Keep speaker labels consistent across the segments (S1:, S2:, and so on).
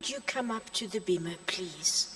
S1: Would you come up to the bima, please?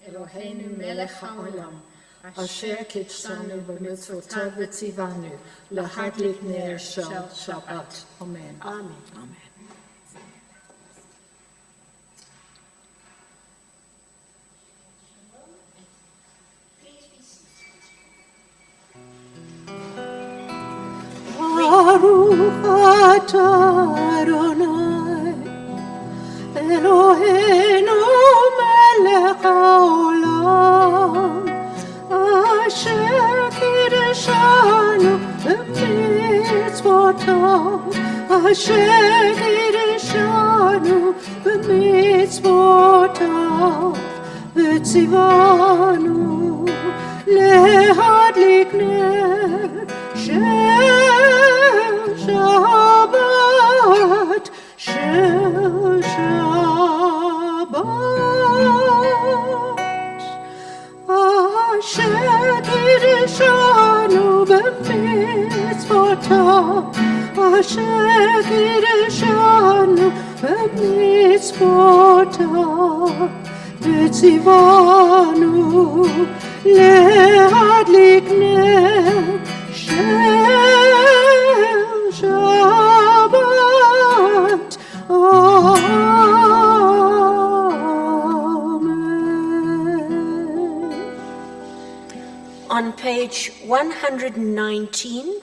S2: Eloheinu melech haolam, asher kitshanu b'mitzvotav v'tzivanu, lahadlik ner shel Shabbat. Amen.
S1: Amen. Amen.
S2: Baruch atah Adonai, Eloheinu melech haolam, asher kiddushanu b'mitzvotav, asher kiddushanu b'mitzvotav, v'tzivanu lehadlik ner shel Shabbat, shel Shabbat. Asher kiddushanu b'mitzvotav, asher kiddushanu b'mitzvotav, v'tzivanu lehadlik ner shel Shabbat. Amen.
S1: On page 119,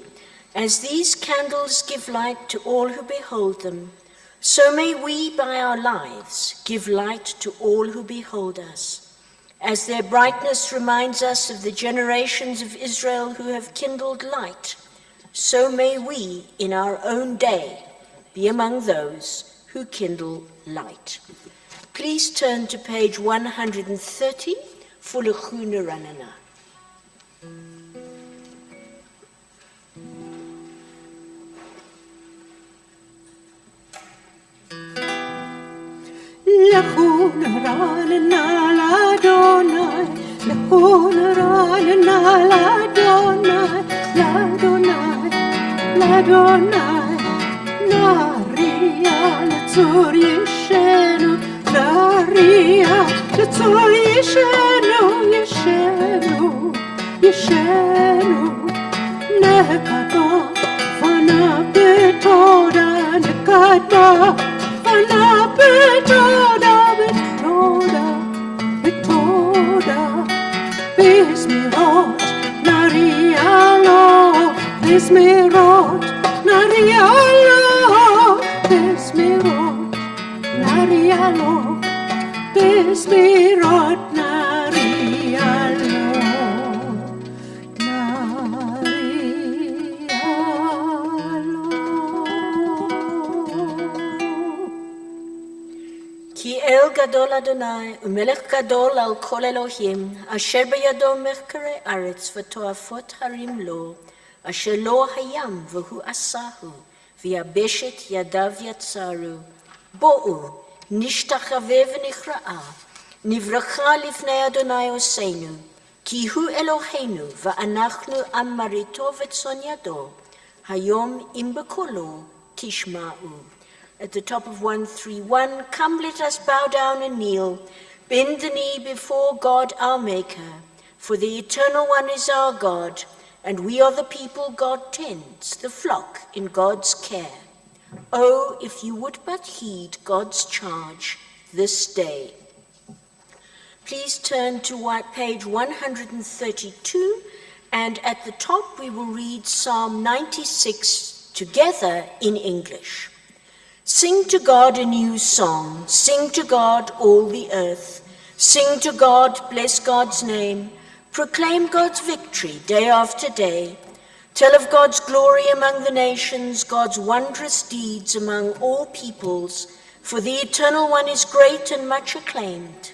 S1: as these candles give light to all who behold them, so may we by our lives give light to all who behold us. As their brightness reminds us of the generations of Israel who have kindled light, so may we in our own day be among those who kindle light. Please turn to page 130 for the Groene Ranana.
S2: Lekun ranana l'Adonai, lekun ranana l'Adonai, l'Adonai, l'Adonai. Naria l'tzor yeshenu, naria l'tzor yeshenu, yeshenu, yeshenu. Nekadba fana betoda, nekadba fana betoda, betoda, betoda. Bismirot, naria lo, bismirot, naria lo, bismirot, naria lo, bismirot, naria lo, naria lo.
S1: Ki el gadol Adonai, umelech gadol al kol Elohim, asher beyado mechkere aretz v'toafot harim lo, asher lo hayam v'hu asahu, ויבשת ידיו יצרו. בואו, נשתחווה ונכרעה, נברכה לפני אדוני עושנו, כי הוא אלוהינו, ואנחנו עם מריתו וצאן ידו, היום אם בקולו תשמעו. At the top of 131, come let us bow down and kneel, bend the knee before God our Maker, for the Eternal One is our God, and we are the people God tends, the flock in God's care. Oh, if you would but heed God's charge this day. Please turn to page 132, and at the top we will read Psalm 96 together in English. Sing to God a new song, sing to God all the earth, sing to God, bless God's name, proclaim God's victory day after day. Tell of God's glory among the nations, God's wondrous deeds among all peoples, for the Eternal One is great and much acclaimed.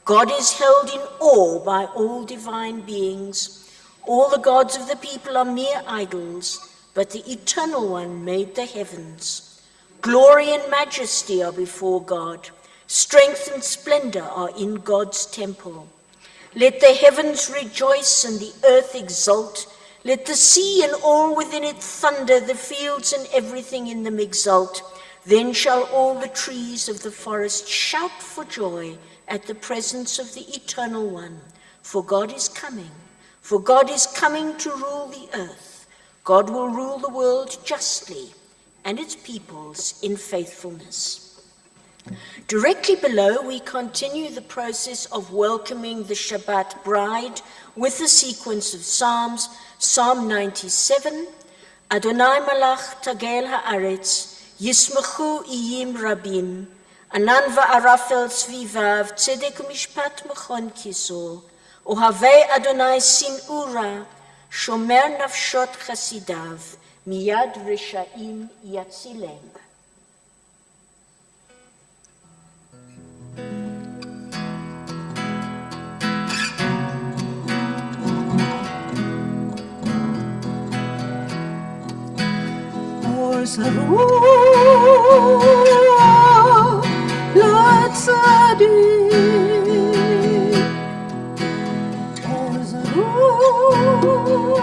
S1: God is held in awe by all divine beings. All the gods of the people are mere idols, but the Eternal One made the heavens. Glory and majesty are before God. Strength and splendor are in God's temple. Let the heavens rejoice and the earth exult. Let the sea and all within it thunder, the fields and everything in them exult. Then shall all the trees of the forest shout for joy at the presence of the Eternal One. For God is coming. For God is coming to rule the earth. God will rule the world justly, and its peoples in faithfulness. Directly below, we continue the process of welcoming the Shabbat bride with a sequence of Psalms. Psalm 97, Adonai malach tagel haaretz, yismechu iyim rabim, anan va'arafel tzvivav, tzedek u'mishpat mechon kiso, ohavei Adonai sin'ura, shomer nafshot chasidav, miyad reshaim yatzilem.
S2: זרוע לצדיק, אור זרוע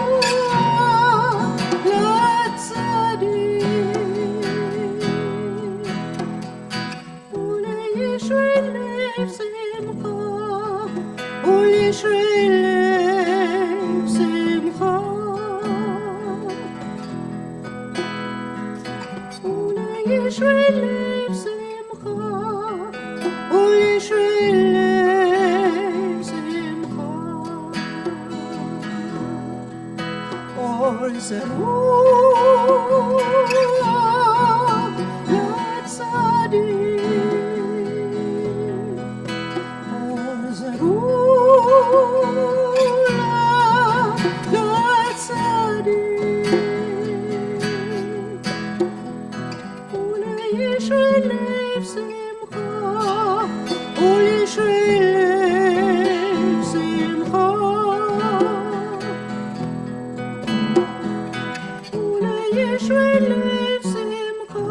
S2: לצדיק, ולישרי לב שמחה, ולישרי לב שמחה. Yishrei lev simcha, o Yishrei lev simcha, or zerua latzadik, or zerua latzadik. Yishrei lev simcha, o Yishrei lev simcha, o Yishrei lev simcha, o Yishrei lev simcha,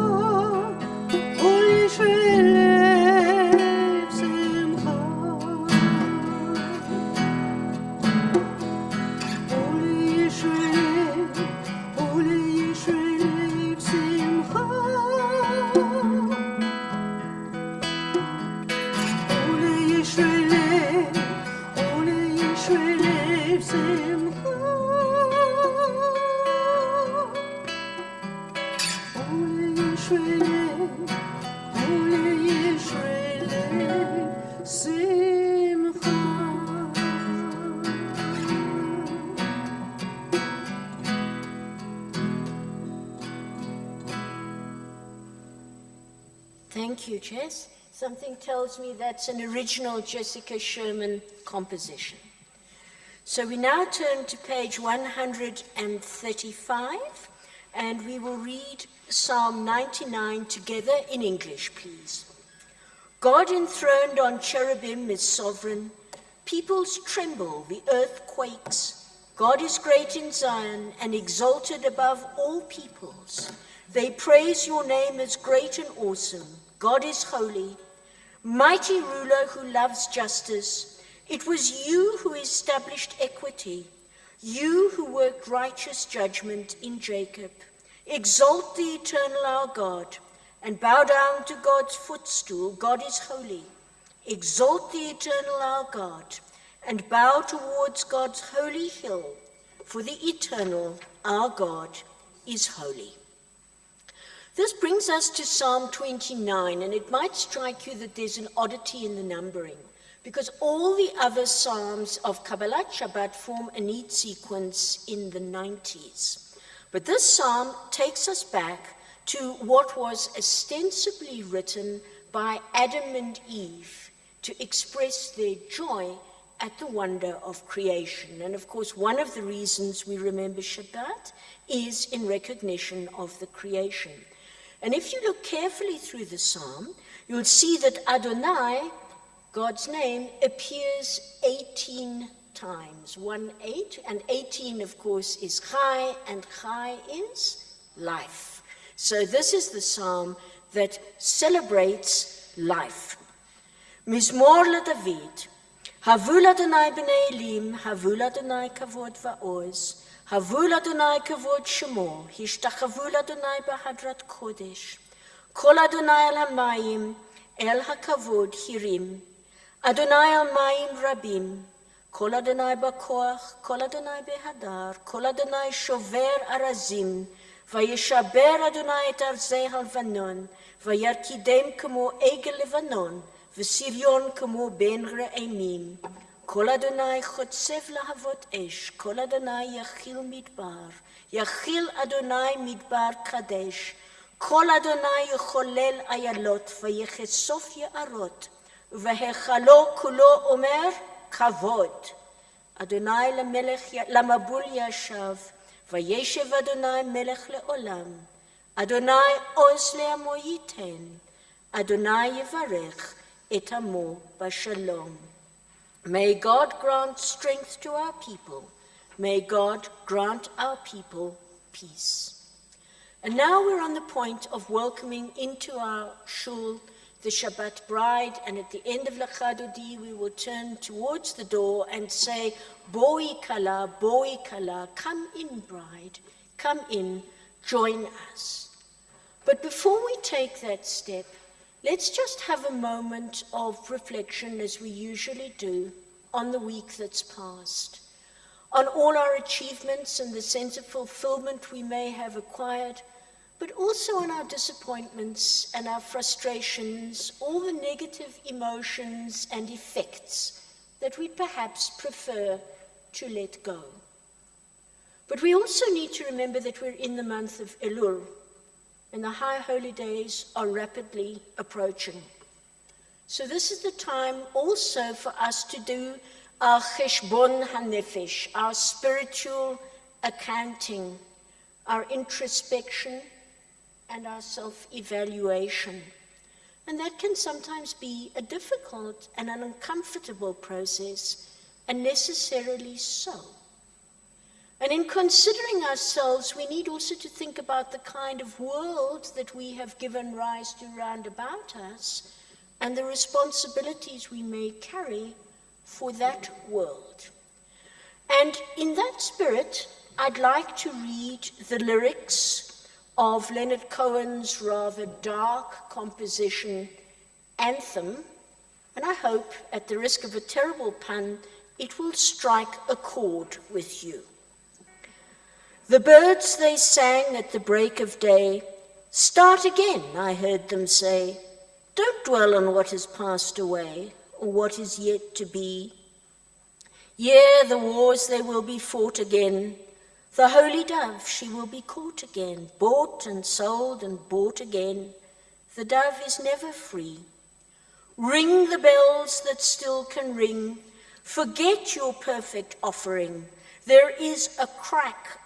S2: o Yishrei lev simcha.
S1: Thank you, Jess. Something tells me that's an original Jessica Sherman composition. So we now turn to page 135, and we will read Psalm 99 together in English, please. God enthroned on cherubim is sovereign. Peoples tremble, the earth quakes. God is great in Zion and exalted above all peoples. They praise your name as great and awesome. God is holy. Mighty ruler who loves justice. It was you who established equity. You who worked righteous judgment in Jacob. Exalt the eternal our God and bow down to God's footstool. God is holy. Exalt the eternal our God and bow towards God's holy hill, for the eternal our God is holy. This brings us to Psalm 29, and it might strike you that there's an oddity in the numbering, because all the other psalms of Kabbalat Shabbat form a neat sequence in the 90s. But this psalm takes us back to what was ostensibly written by Adam and Eve to express their joy at the wonder of creation. And of course, one of the reasons we remember Shabbat is in recognition of the creation. And if you look carefully through the psalm, you'll see that Adonai, God's name, appears 18 times, 1-8, and 18, of course, is Chai, and Chai is life. So this is the psalm that celebrates life. Mizmor LaDavid, Havul Adonai b'nei Elim, Havul Adonai kavod va'oz, Havul Adonai kavod shemo, Hishtachavul Adonai b'hadrat kodesh, Kol Adonai al hamayim, El hakavod hirim, Adonai al mayim rabim, Kol Adonai b'koach, Kol Adonai b'hadar, Kol Adonai shover arazim, Vayeshaber Adonai et arzei halvanon, Vayarkidem kamo egel levanon, V'sirion kamo ben re'emim, Kol Adonai chotsev lahavot esh, Kol Adonai yachil midbar, Yachil Adonai midbar kadesh, Kol Adonai yecholel ayalot, Vayechesof ya'arot, V'hechalo kulo omer kavod, Adonai lamabul yashav, Vayeshev Adonai melech le'olam, Adonai oz le'amo yiten, Adonai yevarech et amo b'shalom. May God grant strength to our people. May God grant our people peace. And now we're on the point of welcoming into our shul the Shabbat bride, and at the end of Lecha Dodi, we will turn towards the door and say, Boi kala, come in, bride, come in, join us. But before we take that step, let's just have a moment of reflection, as we usually do, on the week that's passed, on all our achievements and the sense of fulfillment we may have acquired, but also on our disappointments and our frustrations, all the negative emotions and effects that we perhaps prefer to let go. But we also need to remember that we're in the month of Elul, and the high holy days are rapidly approaching. So this is the time also for us to do our cheshbon hanefesh, our spiritual accounting, our introspection, and our self-evaluation. And that can sometimes be a difficult and an uncomfortable process, and necessarily so. And in considering ourselves, we need also to think about the kind of world that we have given rise to round about us, and the responsibilities we may carry for that world. And in that spirit, I'd like to read the lyrics of Leonard Cohen's rather dark composition, Anthem, and I hope, at the risk of a terrible pun, it will strike a chord with you. The birds they sang at the break of day, start again, I heard them say. Don't dwell on what has passed away, or what is yet to be. Yea, the wars they will be fought again. The holy dove, she will be caught again, bought and sold and bought again. The dove is never free. Ring the bells that still can ring. Forget your perfect offering. There is a crack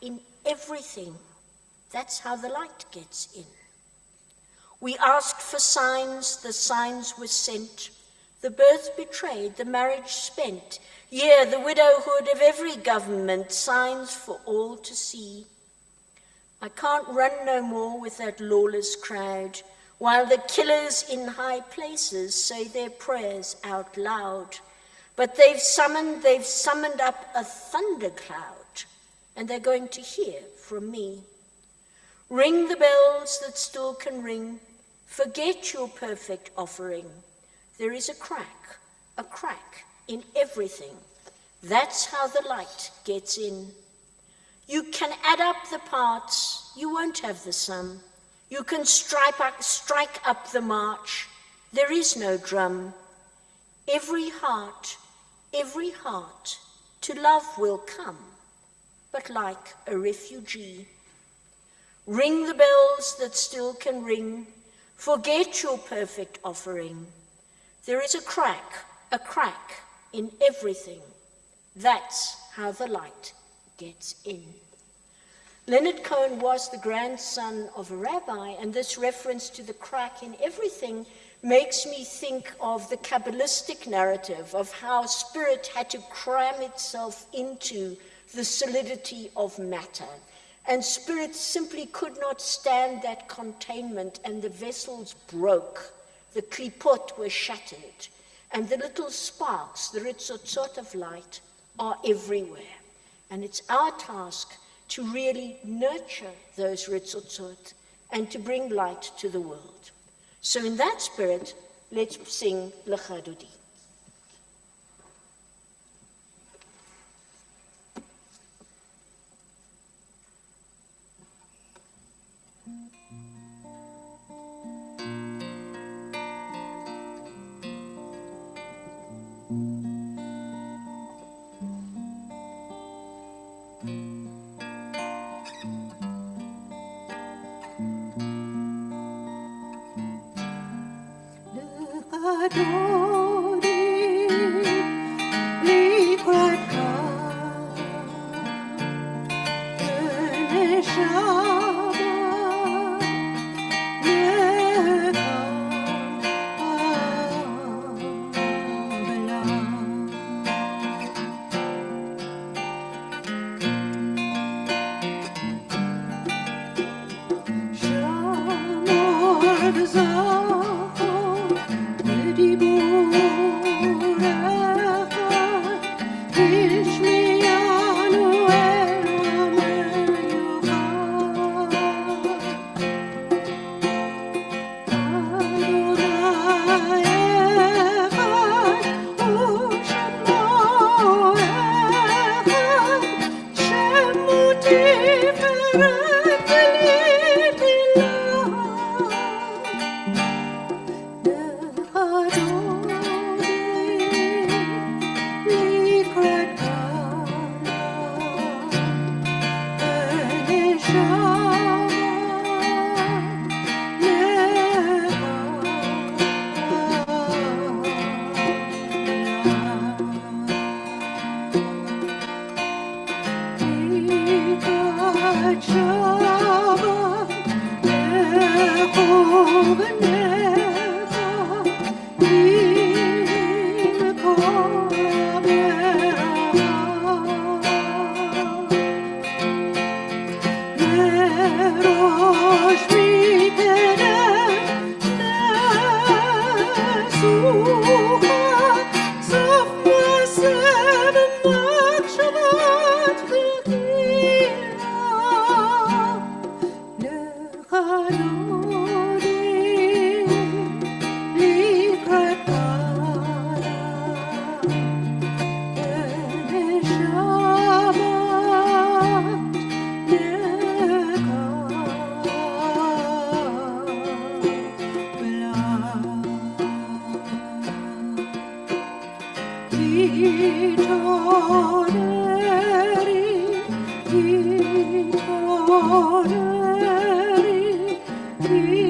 S1: in everything. That's how the light gets in. We asked for signs, the signs were sent. The birth betrayed, the marriage spent. Yea, the widowhood of every government, signs for all to see. I can't run no more with that lawless crowd, while the killers in high places say their prayers out loud. But they've summoned up a thundercloud, and they're going to hear from me. Ring the bells that still can ring. Forget your perfect offering. There is a crack in everything. That's how the light gets in. You can add up the parts, you won't have the sum. You can strike up the march, there is no drum. Every heart to love will come, but like a refugee. Ring the bells that still can ring. Forget your perfect offering. There is a crack in everything. That's how the light gets in. Leonard Cohen was the grandson of a rabbi, and this reference to the crack in everything makes me think of the Kabbalistic narrative of how spirit had to cram itself into the solidity of matter. And spirit simply could not stand that containment, and the vessels broke. The klipot were shattered, and the little sparks, the ritzotzot of light, are everywhere. And it's our task to really nurture those ritzotzot and to bring light to the world. So in that spirit, let's sing Lecha Dodi.
S2: He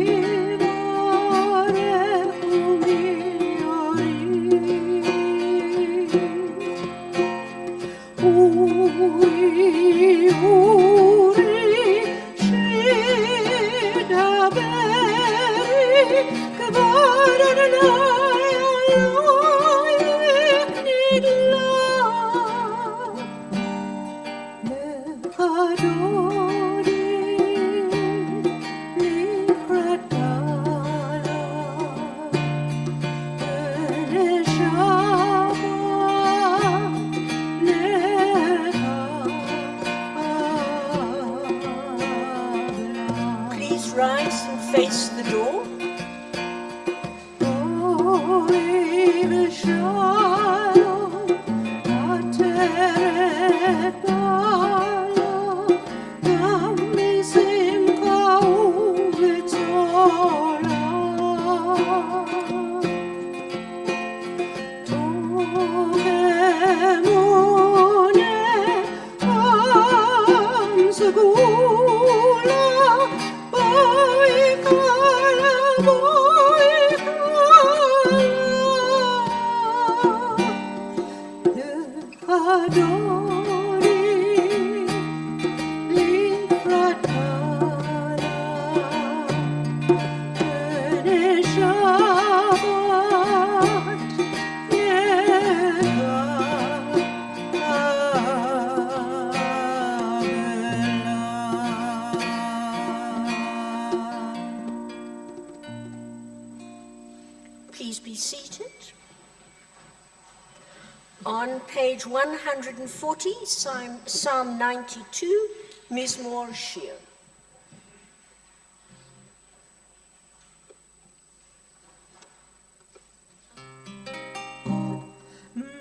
S1: Please rise and face the door. Please be seated. On page 140, Psalm 92, Mizmor Shir.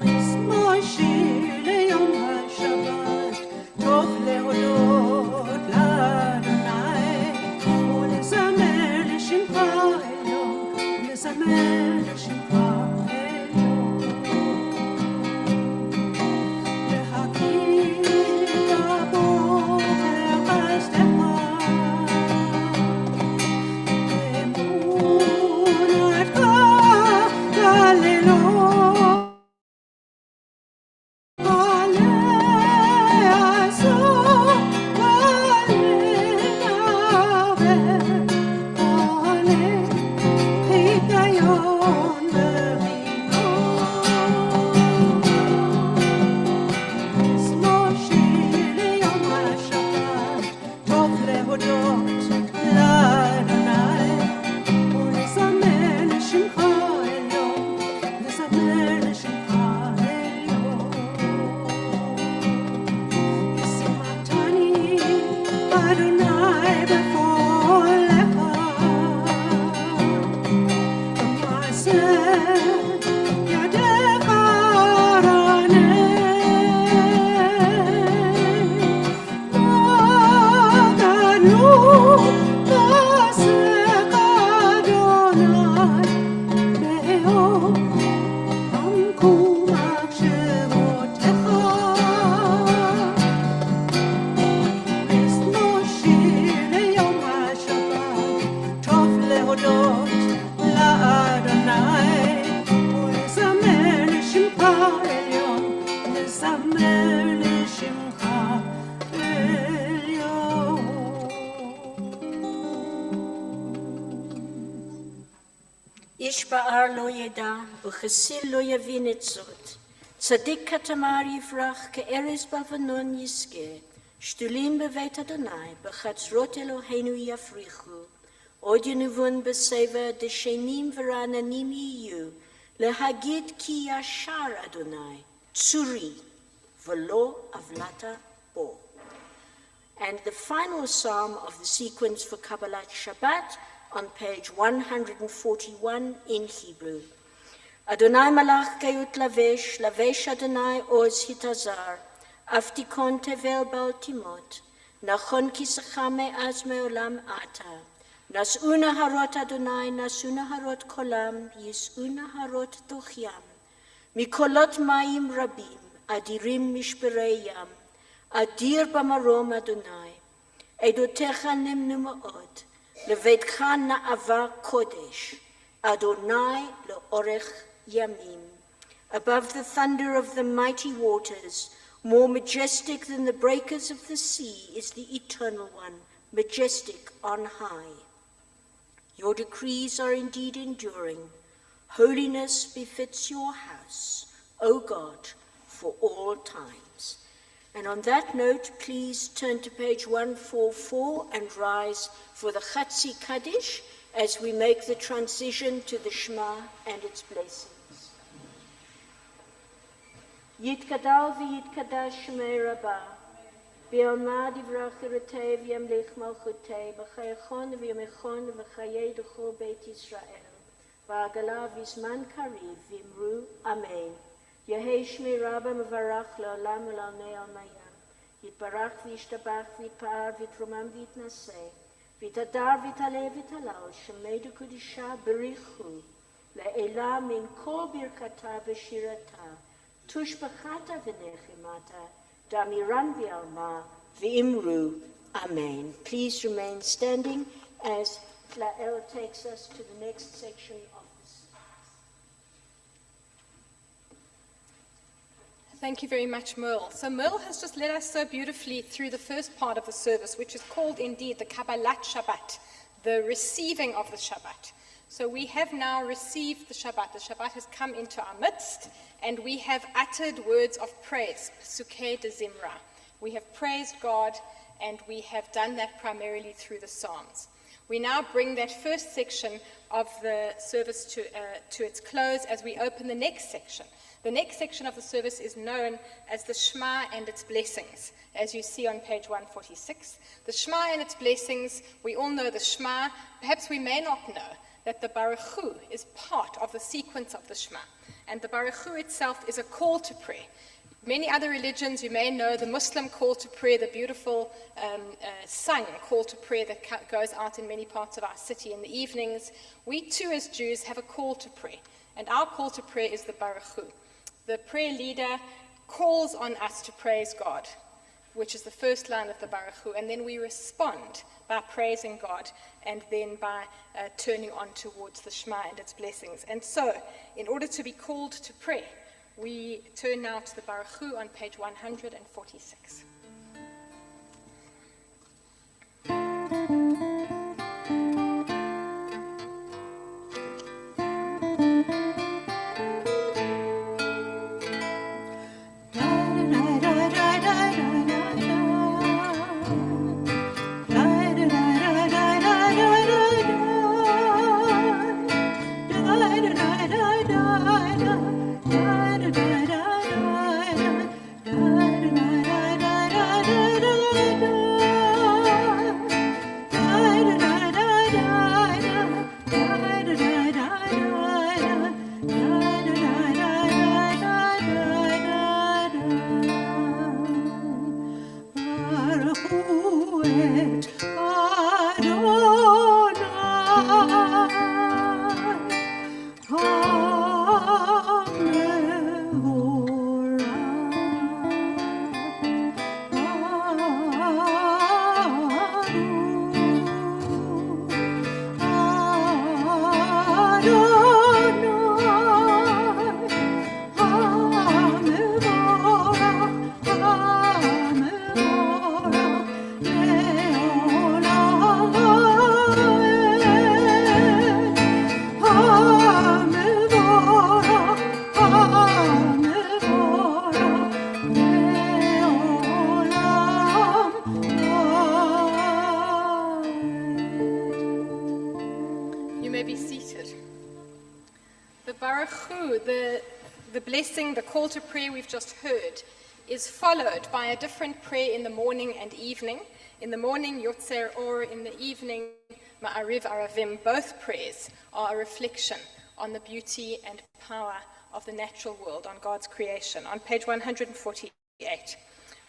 S2: מזמור שיר ליום השבת, טוב להודות לאדוני, ולזמר לשמך עליון, ולזמר לשמך עליון. להכיר רבות בחסדך, באמונתך בלילות.
S1: איש בער לא ידע, וכסיל לא יבין את זאת. צדיק כתמר יברח, כארז בלבנון יזכה. שתולים בבית אדוני, בחצרות אלוהינו יפריחו. עוד ינובון בסבע, דשנים ורעננים יהיו, להגיד כי ישר אדוני, צורי, ולא עוולתה בו. And the final psalm of the sequence for Kabbalat Shabbat on page 141 in Hebrew. Adonai malach kayut lavesh, lavesh Adonai oz hitazar, aftikon tevel baltimot, nachon kisacha me'az me'olam ata, nas'una harot Adonai, nas'una harot kolam, yis'una harot dochyam, mikolot mayim rabim, adirim mishberei yam, adir bamarom Adonai, edotecha nimnu ma'od, levetcha na'ava kodesh, Adonai le'orech yamim. Above the thunder of the mighty waters, more majestic than the breakers of the sea, is the Eternal One, majestic on high. Your decrees are indeed enduring. Holiness befits your house, O God, for all times. And on that note, please turn to page 144 and rise for the Chatzi Kaddish as we make the transition to the Shema and its blessings. Yitkadal v'yitkadash Shemei Rabbah, V'yomad yivrach v'yamlich malchutei, v'chayachon v'yomechon v'chayeducho Beit Yisrael, v'agala v'zman kariv v'imru Amen. Yehei shmi rabba mevarach le'olam u'lalnei almayam, yitbarach v'yishtabach v'yitpa'ar v'yitrumam v'yitnaseh, v'yitadar v'yitaleh v'yitalal, shemedu kudisha berichu, le'ela min kol birkata v'shirata, tushbachata v'nechimata, damiran v'alma v'imru. Amen. Please remain standing as Lael takes us to the next section of this.
S3: Thank you very much, Merle. So Merle has just led us so beautifully through the first part of the service, which is called indeed the Kabbalat Shabbat, the receiving of the Shabbat. So we have now received the Shabbat. The Shabbat has come into our midst, and we have uttered words of praise, Pesukei de Zimra. We have praised God, and we have done that primarily through the Psalms. We now bring that first section of the service to its close as we open the next section. The next section of the service is known as the Shema and its blessings, as you see on page 146. The Shema and its blessings, we all know the Shema. Perhaps we may not know that the Baruch Hu is part of the sequence of the Shema. And the Baruch Hu itself is a call to prayer. Many other religions, you may know the Muslim call to prayer, the beautiful sung call to prayer that goes out in many parts of our city in the evenings. We too as Jews have a call to prayer. And our call to prayer is the Baruch Hu. The prayer leader calls on us to praise God, which is the first line of the Baruch Hu, and then we respond by praising God and then by turning on towards the Shema and its blessings. And so, in order to be called to prayer, we turn now to the Baruch Hu on page 146. The call to prayer we've just heard is followed by a different prayer in the morning and evening. In the morning, Yotzer Or, in the evening, Ma'ariv Aravim. Both prayers are a reflection on the beauty and power of the natural world, on God's creation. On page 148.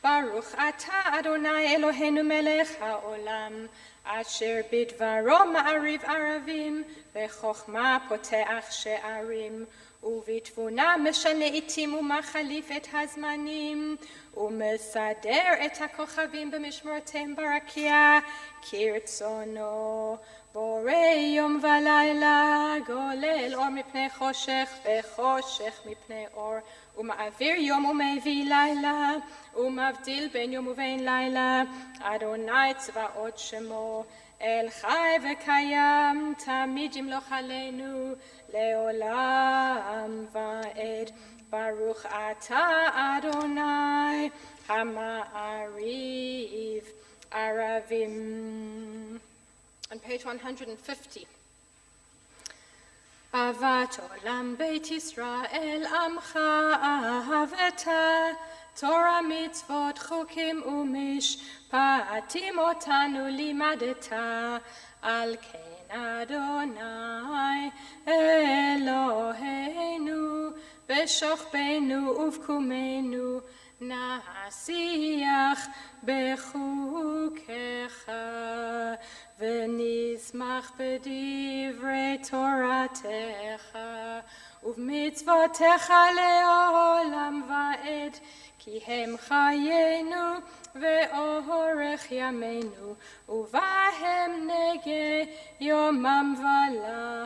S3: Baruch Atah Adonai Eloheinu melech haolam, asher bidvaro ma'ariv aravim, vechochma poteach she'arim, ובתבונה משנה עתים ומחליף את הזמנים, ומסדר את הכוכבים במשמרותיהם ברקיע, כרצונו, בורא יום ולילה, גולל אור מפני חושך וחושך מפני אור, ומעביר יום ומביא לילה, ומבדיל בין יום ובין לילה, אדוני צבאות שמו, אל חי וקיים, תמיד ימלוך עלינו, לעולם ועד. ברוך אתה אדוני, המעריב ערבים. On page 150. אהבת עולם בית ישראל עמך אהבת, תורה מצוות חוקים ומשפטים אותנו לימדת, על כן אדוני אלוהינו בשוכבנו ובקומנו נשיח בחוקיך ונשמח בדברי תורתך ובמצוותיך לעולם ועד, כי הם חיינו ואורך ימינו, ובהם נגה יומם ולילה.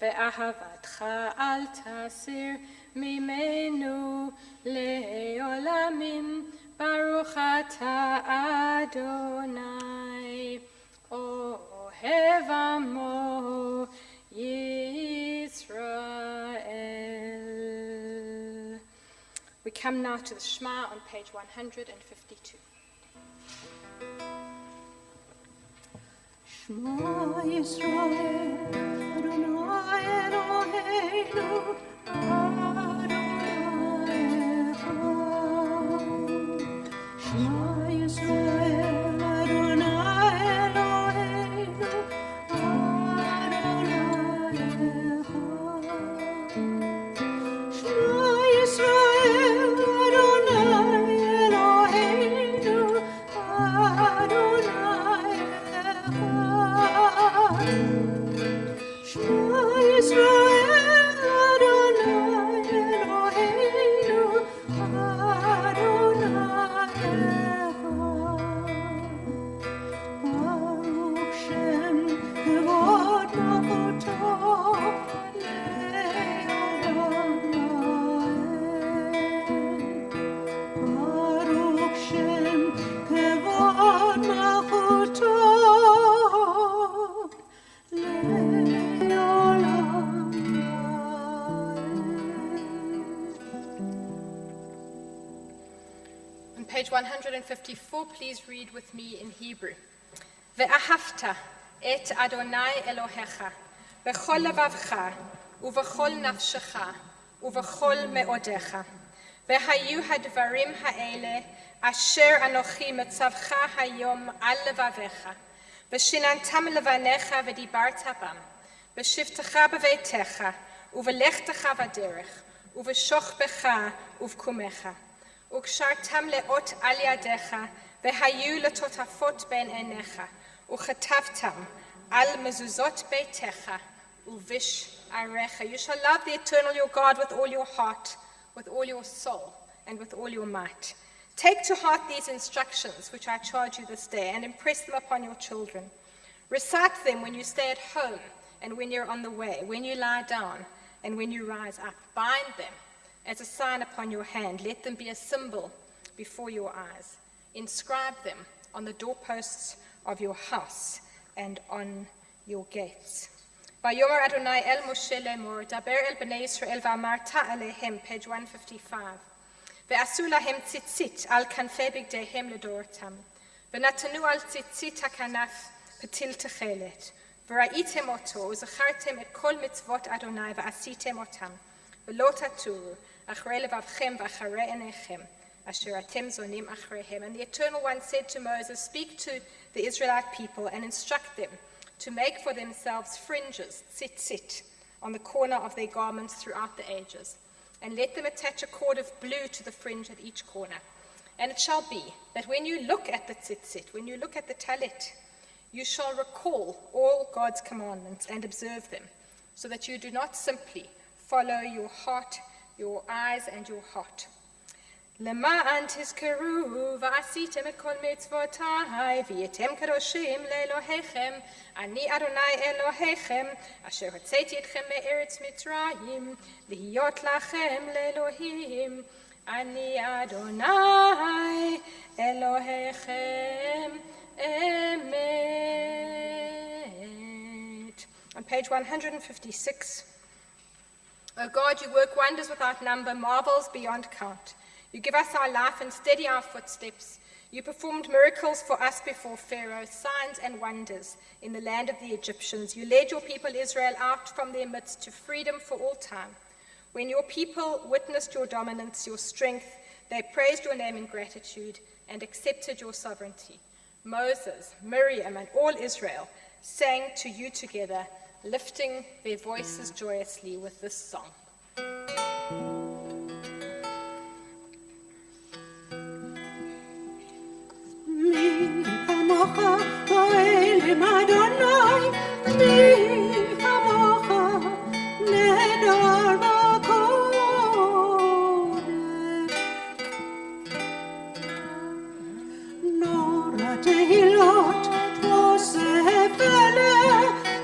S3: באהבתך אל תסיר ממנו לעולמים, ברוך אתה אדוני, אוהב עמו Yisrael. We come now to the Shema on page 152.
S2: Shema Yisrael, Adonai Eloheinu, Adonai Echad. Shema Yisrael, Adonai Eloheinu, Adonai Echad. Shema Yisrael, Adonai Eloheinu, Adonai Echad. Shema Yisrael, Adonai Eloheinu, Adonai Echad. Baruch Shem Kevod Malchuto Le'olam Va'ed. Baruch Shem Kevod Malchuto Le'olam Va'ed.
S3: On page 154, please read with me in Hebrew. Ve'ahavta et Adonai Elohecha b'chol levavcha u'v'chol nafshecha u'v'chol me'odecha. Ve'hayu hadvarim ha'ele asher anochi metzavcha hayom al levavecha. V'shinantam levanecha v'dibarta bam. V'shivtecha b'veitecha u'v'lechtecha v'derech u'v'shochbecha u'v'kumecha. U'kshartam le'ot al yadecha v'hayu letotafot ben enecha u'chetavtam al mezuzot beitecha u'vish arecha. You shall love the eternal your God with all your heart, with all your soul, and with all your might. Take to heart these instructions which I charge you this day, and impress them upon your children. Recite them when you stay at home and when you're on the way, when you lie down and when you rise up. Bind them as a sign upon your hand. Let them be a symbol before your eyes. Inscribe them on the doorposts of your house and on your gates. Vayomer Adonai el Moshe lemor, daber el bnei Yisrael v'amarta alehem, page 155. Ve'asu lahem tzitzit al kanfei bigdeihem ledorotam. Ve'natanu al tzitzit hakanaf petil techelet. Ve'ra'item oto, u'zachartem et kol mitzvot Adonai va'asitem otam. Ve'lo taturu, achrei levavchem v'acharei enechem, asher atem zonim achreihem. And the Eternal One said to Moses, speak to the Israelite people and instruct them to make for themselves fringes, tzitzit, on the corner of their garments throughout the ages. And let them attach a cord of blue to the fringe at each corner. And it shall be that when you look at the tzitzit, when you look at the talit, you shall recall all God's commandments and observe them, so that you do not simply follow your heart, your eyes, and your heart. למען תזכרו ועשיתם את כל מצוותיי והייתם קדושים לאלוהיכם, אני אדוני אלוהיכם, אשר הוצאתי אתכם מארץ מצרים, להיות לכם לאלוהים, אני אדוני אלוהיכם אמת. On page 156. O God, you work wonders without number, marvels beyond count. You give us our life and steady our footsteps. You performed miracles for us before Pharaoh, signs and wonders in the land of the Egyptians. You led your people Israel out from their midst to freedom for all time. When your people witnessed your dominance, your strength, they praised your name in gratitude and accepted your sovereignty. Moses, Miriam, and all Israel sang to you together, lifting their voices joyously with this song.
S2: מי כמוך באלם אדוני, מי כמוך נהדר בקודש. נורא תהילות עושה פלא,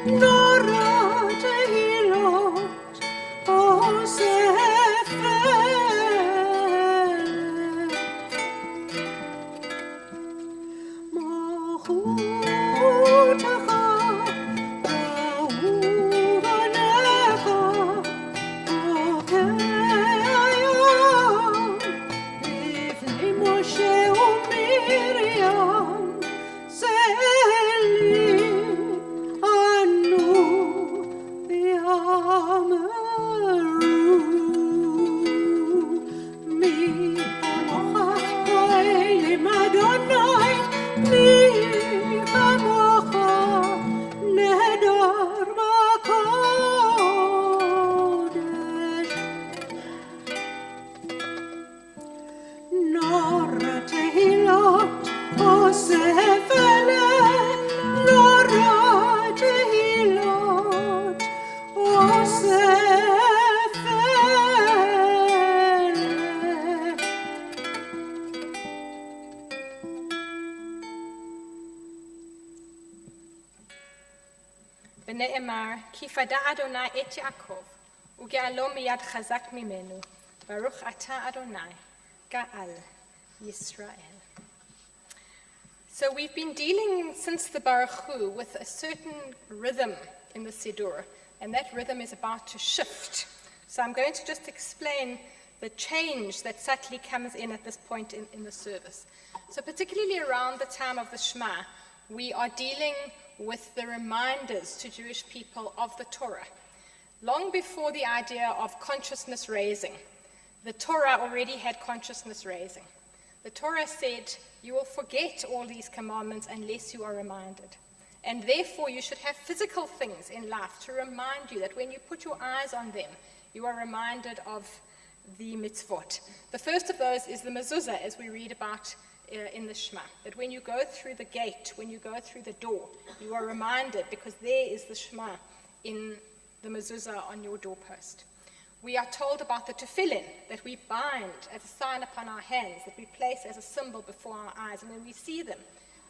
S2: נורא תהילות עושה פלא.
S3: ונאמר, כי פדה אדוני את יעקב, וגאלו מיד חזק ממנו, ברוך אתה אדוני, גאל Yisrael. So we've been dealing since the Baruch Hu with a certain rhythm in the Siddur, and that rhythm is about to shift. So I'm going to just explain the change that subtly comes in at this point in the service. So particularly around the time of the Shema, we are dealing with the reminders to Jewish people of the Torah. Long before the idea of consciousness raising, the Torah already had consciousness raising. The Torah said, you will forget all these commandments unless you are reminded. And therefore you should have physical things in life to remind you that when you put your eyes on them, you are reminded of the mitzvot. The first of those is the mezuzah, as we read about in the Shema, that when you go through the gate, when you go through the door, you are reminded, because there is the Shema in the mezuzah on your doorpost. We are told about the tefillin, that we bind as a sign upon our hands, that we place as a symbol before our eyes, and when we see them,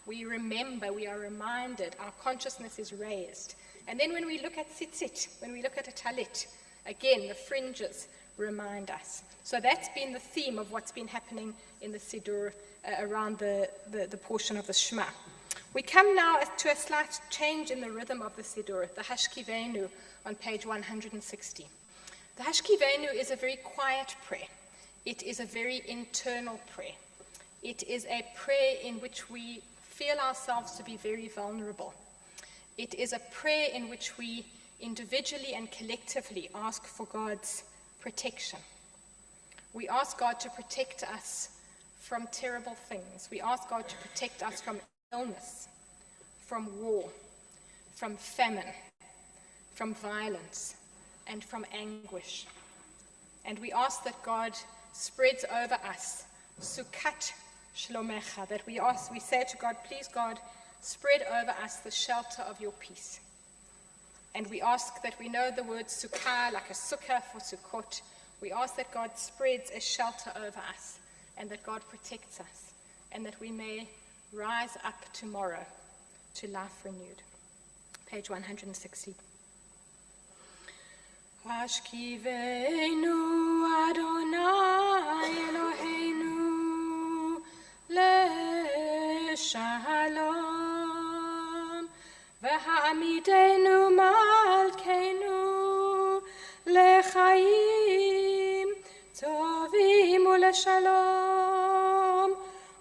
S3: we remember, we are reminded, our consciousness is raised. And then when we look at tzitzit, when we look at a talit, again, the fringes remind us. So that's been the theme of what's been happening in the Siddur around the portion of the Shema. We come now to a slight change in the rhythm of the Siddur, the Hashkivenu on page 160. The Hashkivenu is a very quiet prayer. It is a very internal prayer. It is a prayer in which we feel ourselves to be very vulnerable. It is a prayer in which we individually and collectively ask for God's protection. We ask God to protect us from terrible things. We ask God to protect us from illness, from war, from famine, from violence, and from anguish. And we ask that God spreads over us Sukkot Shlomecha, that we say to God, please God, spread over us the shelter of your peace. And we ask that we know the word sukkah, like a sukkah for Sukkot. We ask that God spreads a shelter over us, and that God protects us, and that we may rise up tomorrow to life renewed. Page 160. Hashkivenu Adonai Eloheinu leShalom v'ha'amidenu malkeinu lechaim tovim u'leshalom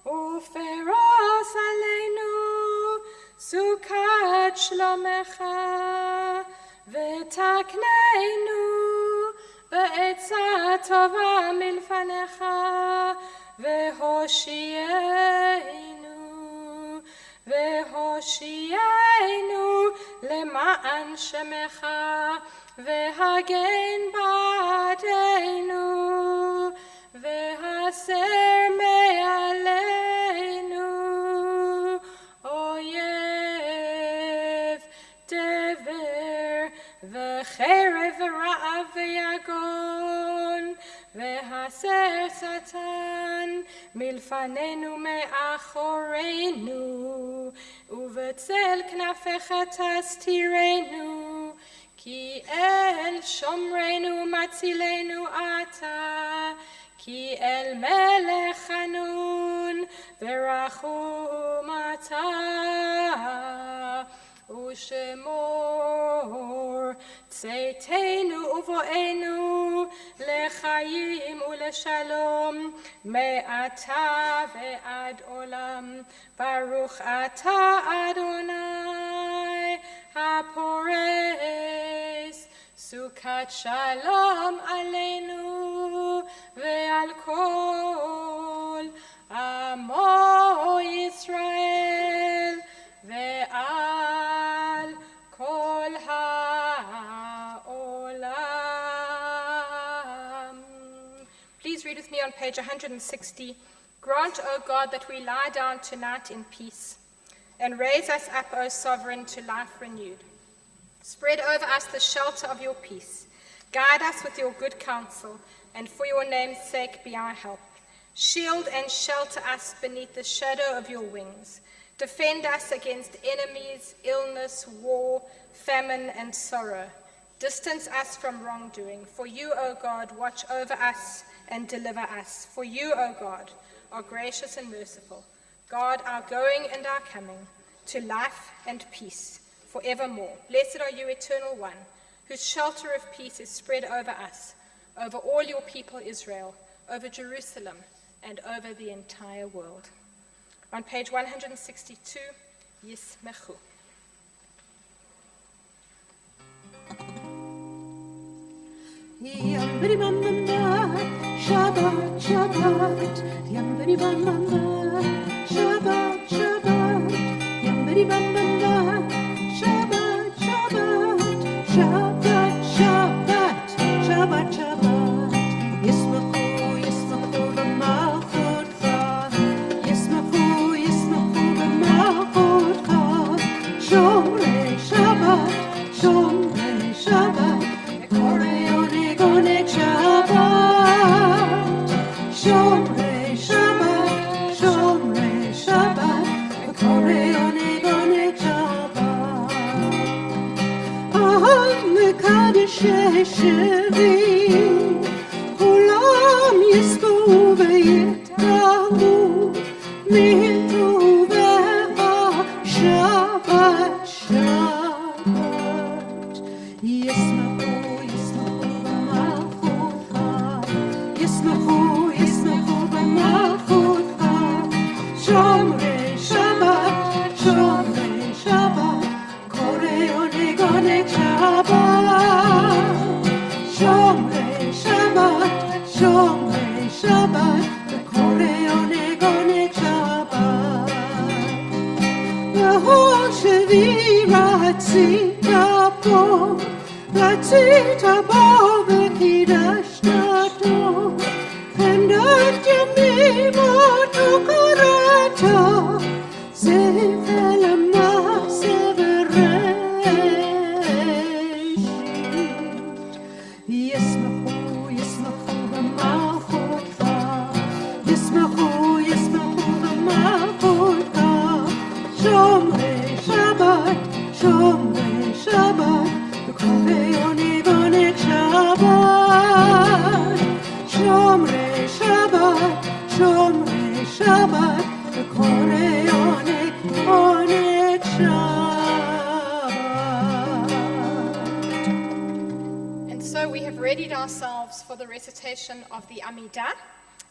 S3: u'feros aleinu sukkot shlomecha v'takneinu עצה טובה מלפניך, והושיענו למען שמך, והגן בעדנו, והסר מעלינו אויב דבר, וחרב ורעב ויגון, והסר שטן מלפנינו מאחורינו, ובצל כנפיך תסתירנו, כי אל שומרנו מצילנו אתה, כי אל מלך חנון ורחום אתה, ושמור צאתנו ובואנו לחיים ולשלום מעתה ועד עולם. ברוך אתה אדוני הפורס סוכת שלום עלינו ועל כל עמו ישראל ועל כל העולם. Please read with me on page 160. Grant, O God, that we lie down tonight in peace, and raise us up, O Sovereign, to life renewed. Spread over us the shelter of your peace. Guide us with your good counsel, and for your name's sake be our help. Shield and shelter us beneath the shadow of your wings. Defend us against enemies, illness, war, famine, and sorrow. Distance us from wrongdoing. For you, O God, watch over us and deliver us. For you, O God, are gracious and merciful. God, our going and our coming, to life and peace forevermore. Blessed are you, Eternal One, whose shelter of peace is spread over us, over all your people Israel, over Jerusalem, and over the entire world. On page 162, Yismechu.
S2: Yambri bamba, Shabbat, Shabbat, Yambri bamba, Shabbat, Shabbat, Yambri bamba, Shabbat, Shabbat, Shabbat, Shabbat, Shabbat, Shabbat, Yismachu, Yismachu b'malchutcha, Yismachu, Yismachu b'malchutcha, Shomrei Shabbat, Shomrei Shabbat, Shomrei Shabbat, Shomrei Shabbat, Koreone Gone Shabbat. Ahad Mekadesh Shevim, Kulam Yisbu V'Yitahu, Mitu Ve'ha Shabbat, Shabbat. Yismachu, Yismachu b'malchutcha, Yismachu, Yismachu b'malchutcha, Shomrei Shabbat, Shomrei Shabbat, Koreone Gone Shabbat. Shomrei Shabbat, Shomrei Shabbat, Koreone Gone Shabbat. V'hol shevi ratzita po, ratzita bo v'kidashtato, Chemdat yamim u'tukarata, Zefer l'ma'aseh v'reshit. Yismachu, Yismachu b'malchutcha, Yismachu, Yismachu b'malchutcha, Shomrei Shabbat, Shomrei Shabbat, Koreone Gone Shabbat. Shomrei Shabbat, Shomrei Shabbat, Koreone Gone Shabbat.
S3: And so we have readied ourselves for the recitation of the Amidah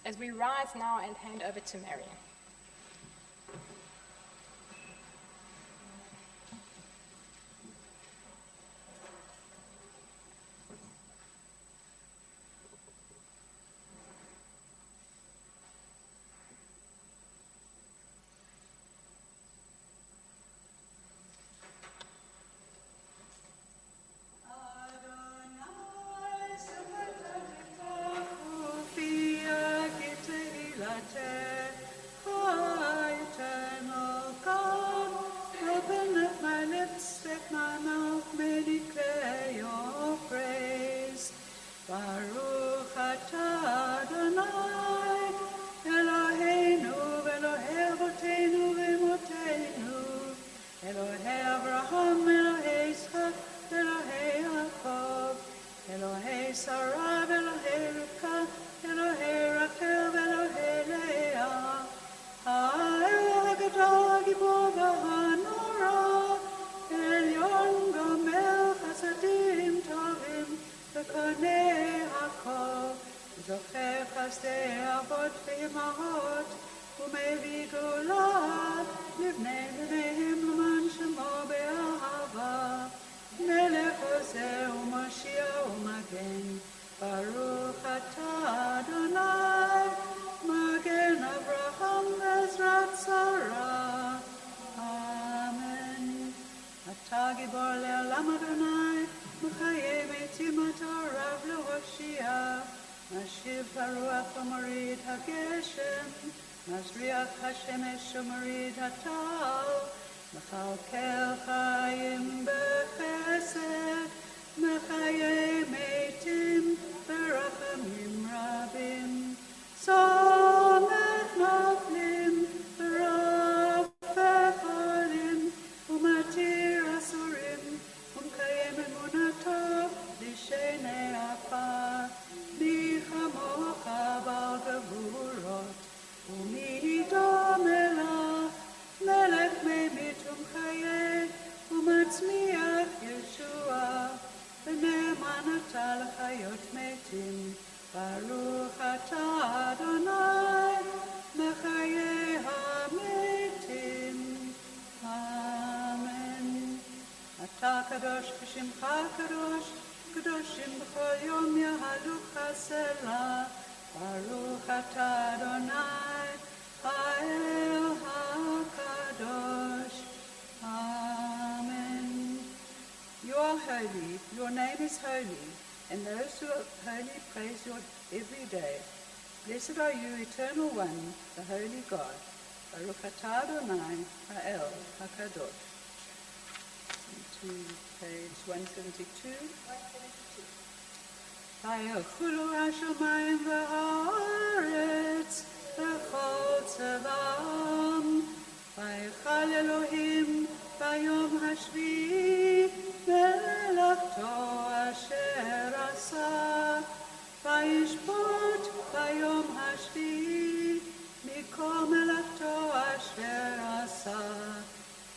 S3: as we rise now and hand over to Marian.
S2: אבות ואמהות, ומביא גאולה לבני בניהם למען שמו באהבה. מלך עוזר ומושיע ומגן, ברוך אתה אדוני, מגן אברהם בעזרת שרה. אמן. אתה גיבור לעולם אדוני, מחיי מתים אתה רב להושיע. משיב הרוח ומוריד הגשם, מזריח השמש ומוריד הטל, מכלכל חיים בחסד, מחיי מתים ברחמים רבים. סומך נופלים ורופא חולים, ומתיר אסורים, ומקיים אמונתו לשני עפר. מי כמוך בעל גבורות, ומי דומה לך, מלך ממית ומחיה, ומצמיח ישועה, ונאמן אתה לחיות מתים. ברוך אתה אדוני, מחיי המתים. אמן. אתה קדוש ושמך קדוש, קדושים בכל יום יהלוך סלה. ברוך אתה אדוני, האל הקדוש. Amen. You are holy, your name is holy, and those who are holy praise you every day. Blessed are you, eternal one, the holy God. Baruch atah Adonai, ha'el hakadosh. To page 172. ויחולו השמיים והארץ וכל צבאם, ויחל אלוהים ביום השביעי מלאכתו אשר עשה, וישפוט ביום השביעי מכל מלאכתו אשר עשה.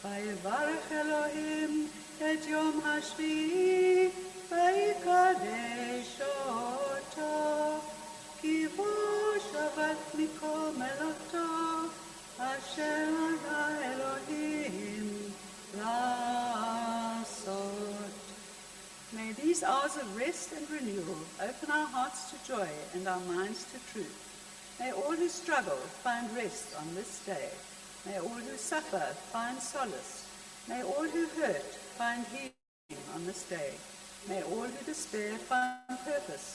S2: ויברך אלוהים את יום השביעי ויקדש אותו, כי בו שבת מכל מלאכתו אשר עשה אלוהים לעשות. May these hours of rest and renewal open our hearts to joy and our minds to truth. May all who struggle find rest on this day. May all who suffer find solace. May all who hurt find healing on this day. May all who despair find purpose.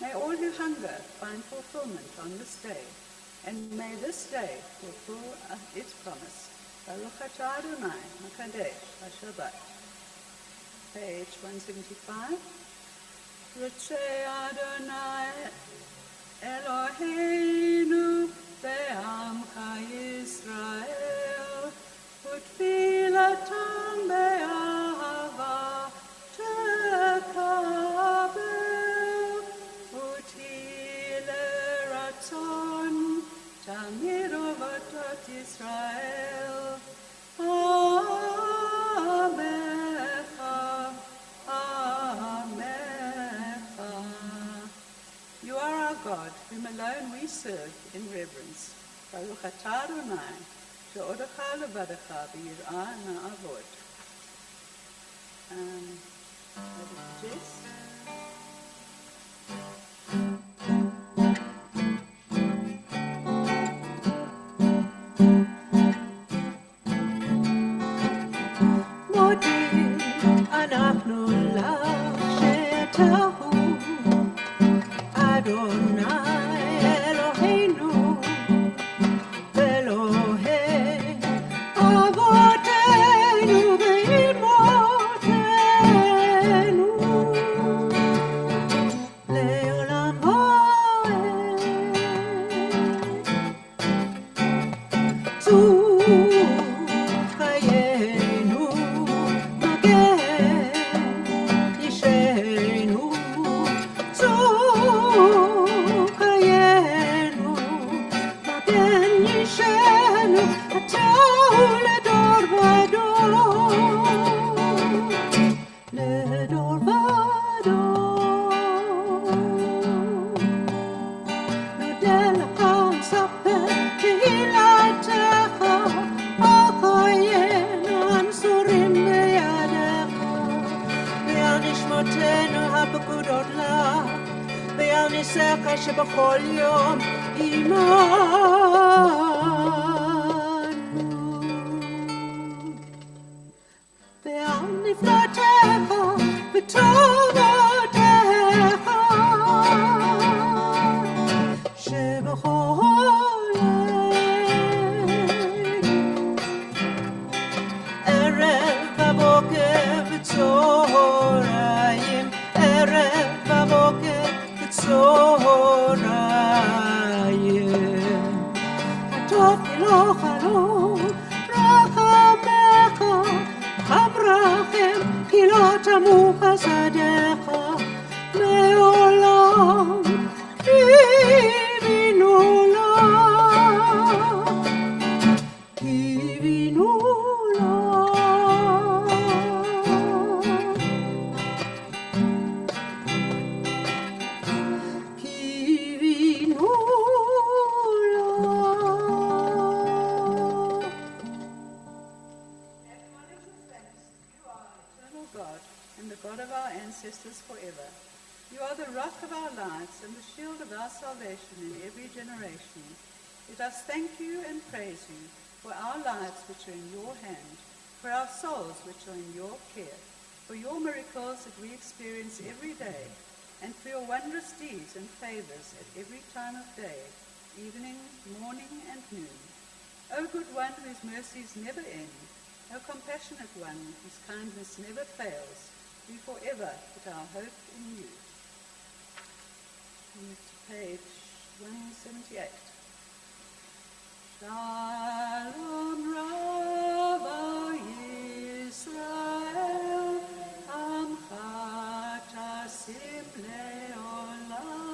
S2: May all who hunger find fulfillment on this day. And may this day fulfill its promise. Baruch atah Adonai, Hakadosh, Shabbat. Page 175. Ritzei Adonai Eloheinu be'amcha Yisrael, utfilatam be'ahava tekabel, utile ratzon tamid ovatot Yisrael. Amecha, Amecha. You are our God, whom alone we serve in reverence. Baruch atah Adonai, she'odecha levadecha b'yir'ah na'avod. Jess? מודים אנחנו לך שתהו, אדוני אלוהינו ואלוהי אבותינו ואימותינו, נישא שבכל יום עמנו. ועל נפלאותיך וטובותיך שבכל ערב בבוקר וצהריים, ערב בבוקר וצהריים. הטוב כי לא חלום רחמך, חם רחם כי לא תמו חסדיך מעולם. קיווינו לך, קיווינו לך. קיווינו לך. Eternal God and the God of our ancestors forever. You are the rock of our lives and the shield of our salvation in every generation. Let us thank you and praise you for our lives which are in your hand, for our souls which are in your care, for your miracles that we experience every day, and for your wondrous deeds and favors at every time of day, evening, morning, and noon. O good one whose mercies never end, O compassionate one whose kindness never fails, we forever put our hope in you. Move to page 178. Shalom Rabba Yisrael, Amcha tasim leolam,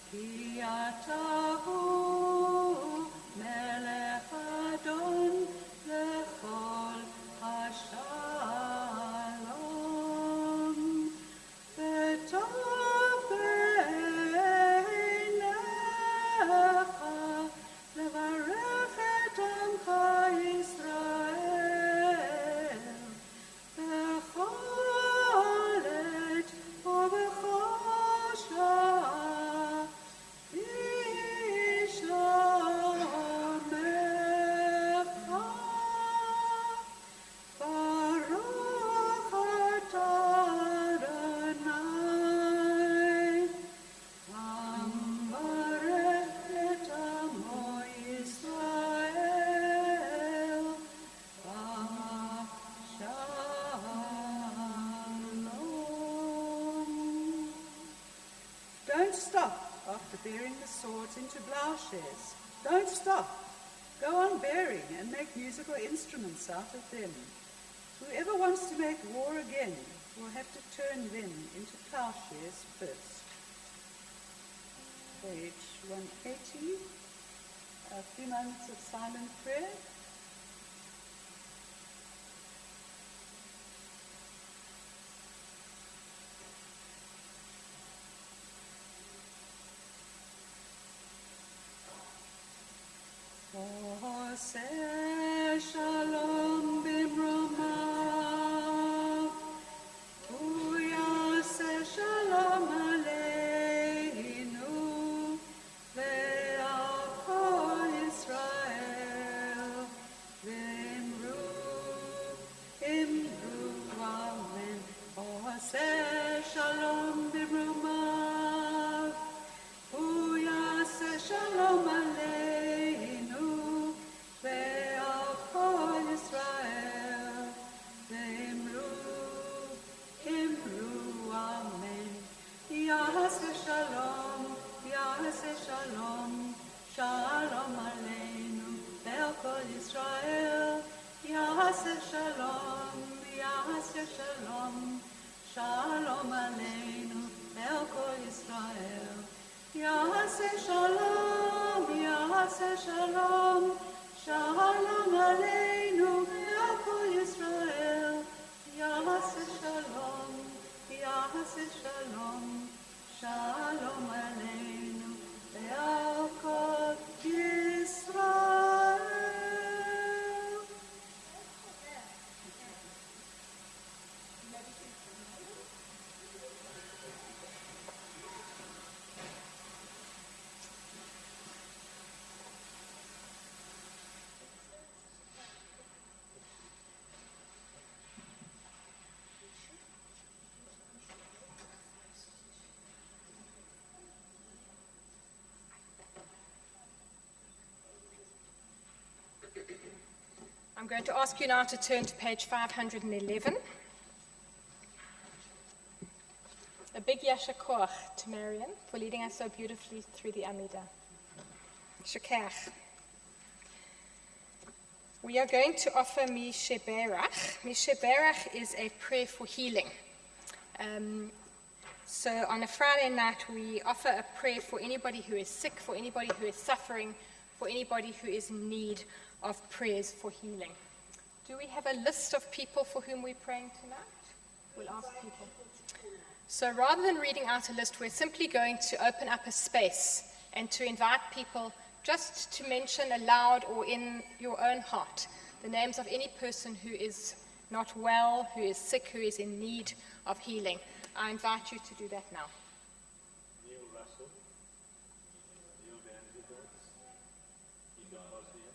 S2: ki atahu melech adon lechol hashalom. V'tov b'einecha levarech et amcha Yisrael b'chol עת ובכל שעה בשלומך. ברוך אתה אדוני המברך את עמו ישראל בשלום. Don't stop after bearing the swords into plowshares. Don't stop. Go on bearing and make musical instruments out of them. Whoever wants to make war again will have to turn them into plowshares first. Page 180. A few moments of silent prayer. עושה שלום במרומיו, הוא יעשה שלום עלינו ועל כל ישראל, ואמרו אמן. עושה שלום במרומיו, הוא יעשה שלום עלינו ועל כל ישראל, ואמרו אמן. יעשה שלום, יעשה שלום, שלום עלינו ועל כל ישראל. יעשה שלום, יעשה שלום, שלום עלינו ועל כל ישראל. יעשה שלום, יעשה שלום, שלום עלינו ועל כל ישראל. יעשה שלום, יעשה שלום, שלום עלינו ועל כל ישראל.
S3: I'm going to ask you now to turn to page 511. A big yasher koach to Marion for leading us so beautifully through the Amidah. Shekach. We are going to offer Misheberach. Misheberach is a prayer for healing. So on a Friday night, we offer a prayer for anybody who is sick, for anybody who is suffering, for anybody who is in need of prayers for healing. Do we have a list of people for whom we're praying tonight? We'll ask people. So rather than reading out a list, we're simply going to open up a space and to invite people just to mention aloud or in your own heart the names of any person who is not well, who is sick, who is in need of healing. I invite you to do that now.
S4: Neil Russell, Neil Vanderbilt, Eva Hosea.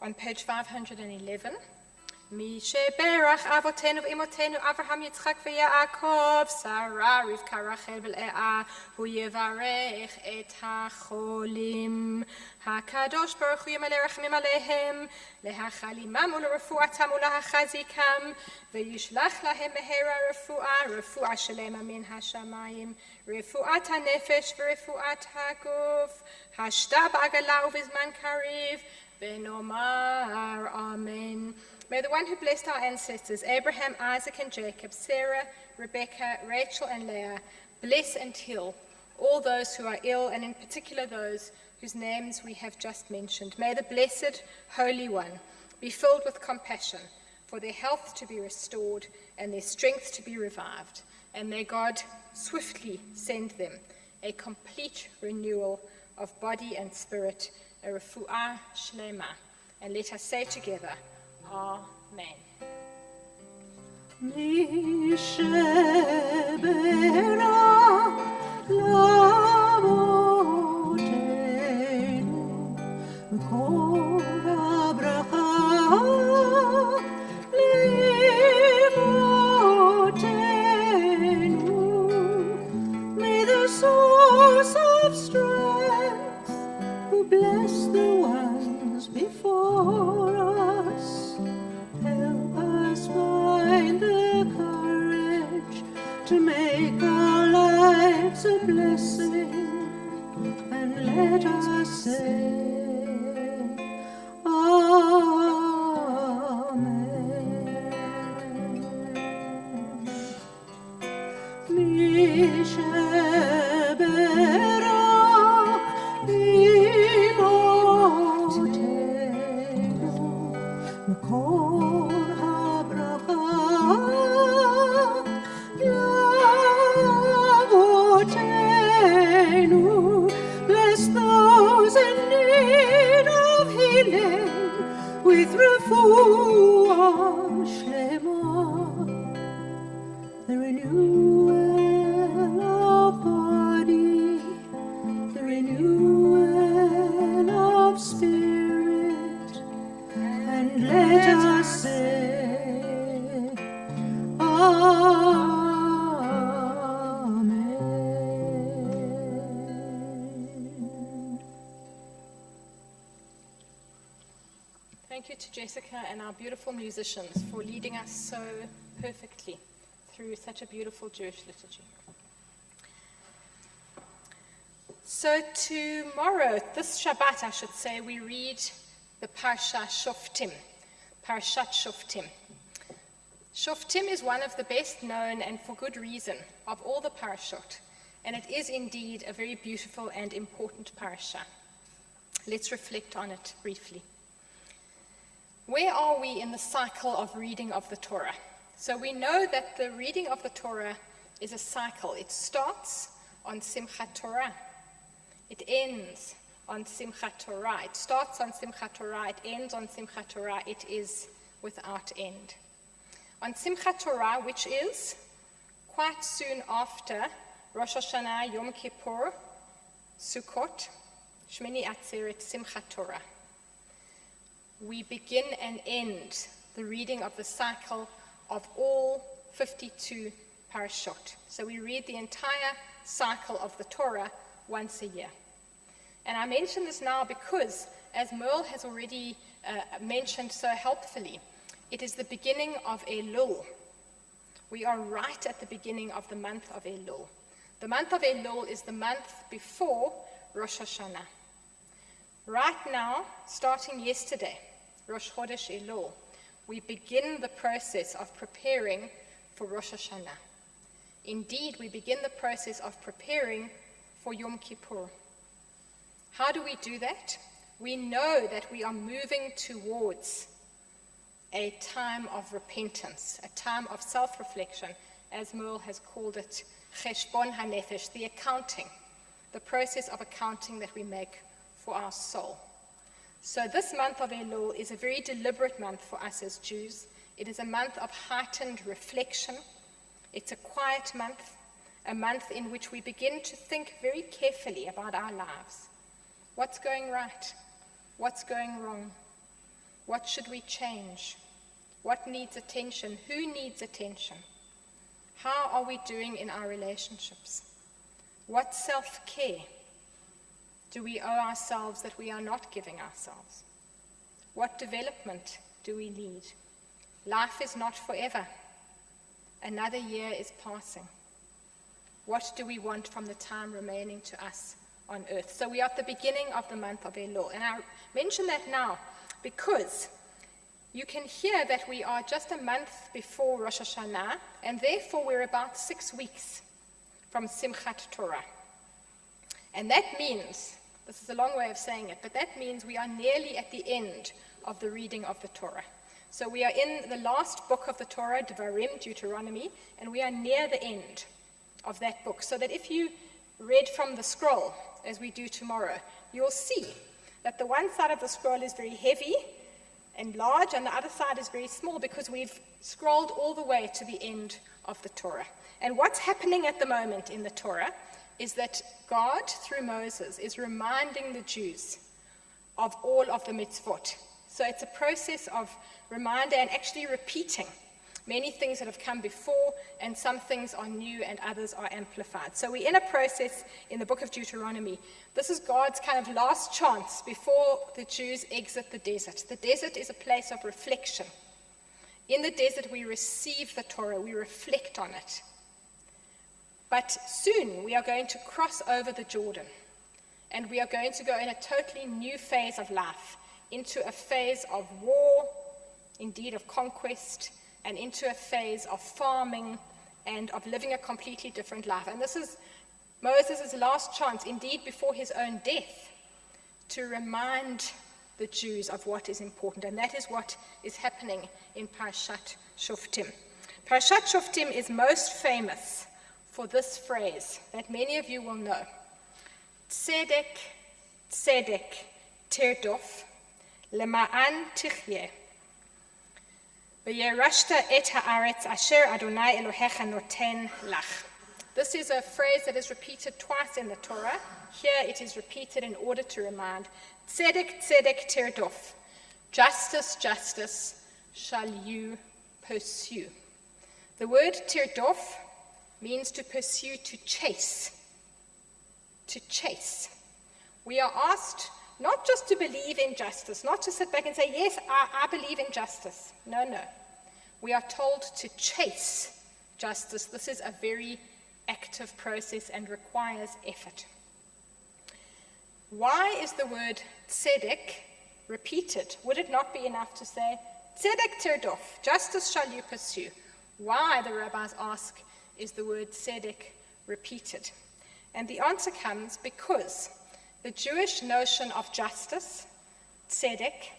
S3: On page 511, Misheberach avotenu v'imotenu Avraham Yitzchak v'Yaakov Sarah Rivka Rachel v'Leah hu yevarech et hacholim HaKadosh Baruch Hu yamaleh rachamim alehem lehachalimam ulerefuatam ulehachazikam v'yishlach lahem mehera refuah shelema min hashamayim refuat hanefesh v'refuat haguf hashta ba'agala uvizman kariv v'nomar amen. May the one who blessed our ancestors, Abraham, Isaac, and Jacob, Sarah, Rebekah, Rachel, and Leah, bless and heal all those who are ill, and in particular those whose names we have just mentioned. May the blessed Holy One be filled with compassion, for their health to be restored and their strength to be revived. And may God swiftly send them a complete renewal of body and spirit, a refuah shlema. And let us say together, Amen.
S2: Misheberach lavotenu v'kol habracha leimotenu. May the source of strength who bless the ones before us help us find the courage to make our lives a blessing, and let us say Amen. Misheberach imotenu v'kol habracha lavotenu. Bless those in need of healing with refuah shlema, the renewal of body, the renewal of spirit, and let us say Amen.
S3: Thank you to Jessica and our beautiful musicians for leading us so perfectly through such a beautiful Jewish liturgy. So tomorrow, this Shabbat, I should say, we read the Parshat Shoftim. Shoftim is one of the best known, and for good reason, of all the parashot, and it is indeed a very beautiful and important parasha. Let's reflect on it briefly. Where are we in the cycle of reading of the Torah? So we know that the reading of the Torah is a cycle. It starts on Simchat Torah. It ends on Simchat Torah. It starts on Simchat Torah. It ends on Simchat Torah. It is without end. On Simchat Torah, which is quite soon after Rosh Hashanah, Yom Kippur, Sukkot, Shmini Atzeret, Simchat Torah, we begin and end the reading of the cycle of all 52 parashot. So we read the entire cycle of the Torah once a year. And I mention this now because, as Merle has already mentioned so helpfully, it is the beginning of Elul. We are right at the beginning of the month of Elul. The month of Elul is the month before Rosh Hashanah. Right now, starting yesterday, Rosh Chodesh Elul, we begin the process of preparing for Rosh Hashanah. Indeed, we begin the process of preparing for Yom Kippur. How do we do that? We know that we are moving towards a time of repentance, a time of self-reflection, as Merle has called it, Cheshbon HaNefesh, the accounting, the process of accounting that we make for our soul. So this month of Elul is a very deliberate month for us as Jews. It is a month of heightened reflection. It's a quiet month, a month in which we begin to think very carefully about our lives. What's going right? What's going wrong? What should we change? What needs attention? Who needs attention? How are we doing in our relationships? What self-care do we owe ourselves that we are not giving ourselves? What development do we need? Life is not forever. Another year is passing. What do we want from the time remaining to us on earth? So we are at the beginning of the month of Elul. And I mention that now because you can hear that we are just a month before Rosh Hashanah, and therefore we're about 6 weeks from Simchat Torah. And that means, this is a long way of saying it, but that means we are nearly at the end of the reading of the Torah. So we are in the last book of the Torah, Devarim, Deuteronomy, and we are near the end of that book. So that if you read from the scroll, as we do tomorrow, you'll see that the one side of the scroll is very heavy and large, and the other side is very small because we've scrolled all the way to the end of the Torah. And what's happening at the moment in the Torah is that God, through Moses, is reminding the Jews of all of the mitzvot. So it's a process of reminder and actually repeating many things that have come before, and some things are new and others are amplified. So we're in a process in the book of Deuteronomy. This is God's kind of last chance before the Jews exit the desert. The desert is a place of reflection. In the desert, we receive the Torah, we reflect on it. But soon we are going to cross over the Jordan, and we are going to go in a totally new phase of life, into a phase of war, indeed of conquest, and into a phase of farming and of living a completely different life. And this is Moses' last chance, indeed before his own death, to remind the Jews of what is important. And that is what is happening in Parashat Shoftim. Parashat Shoftim is most famous for this phrase that many of you will know. Tzedek, tzedek, tirdof, lema'an tichyeh. This is a phrase that is repeated twice in the Torah. Here it is repeated in order to remind. Tzedek, tzedek, tirdof. Justice, justice shall you pursue. The word tirdof means to pursue, to chase. To chase. We are asked not just to believe in justice, not to sit back and say, yes, I believe in justice. No. We are told to chase justice. This is a very active process and requires effort. Why is the word tzedek repeated? Would it not be enough to say, tzedek tirdof, justice shall you pursue? Why, the rabbis ask, is the word tzedek repeated? And the answer comes because the Jewish notion of justice, tzedek,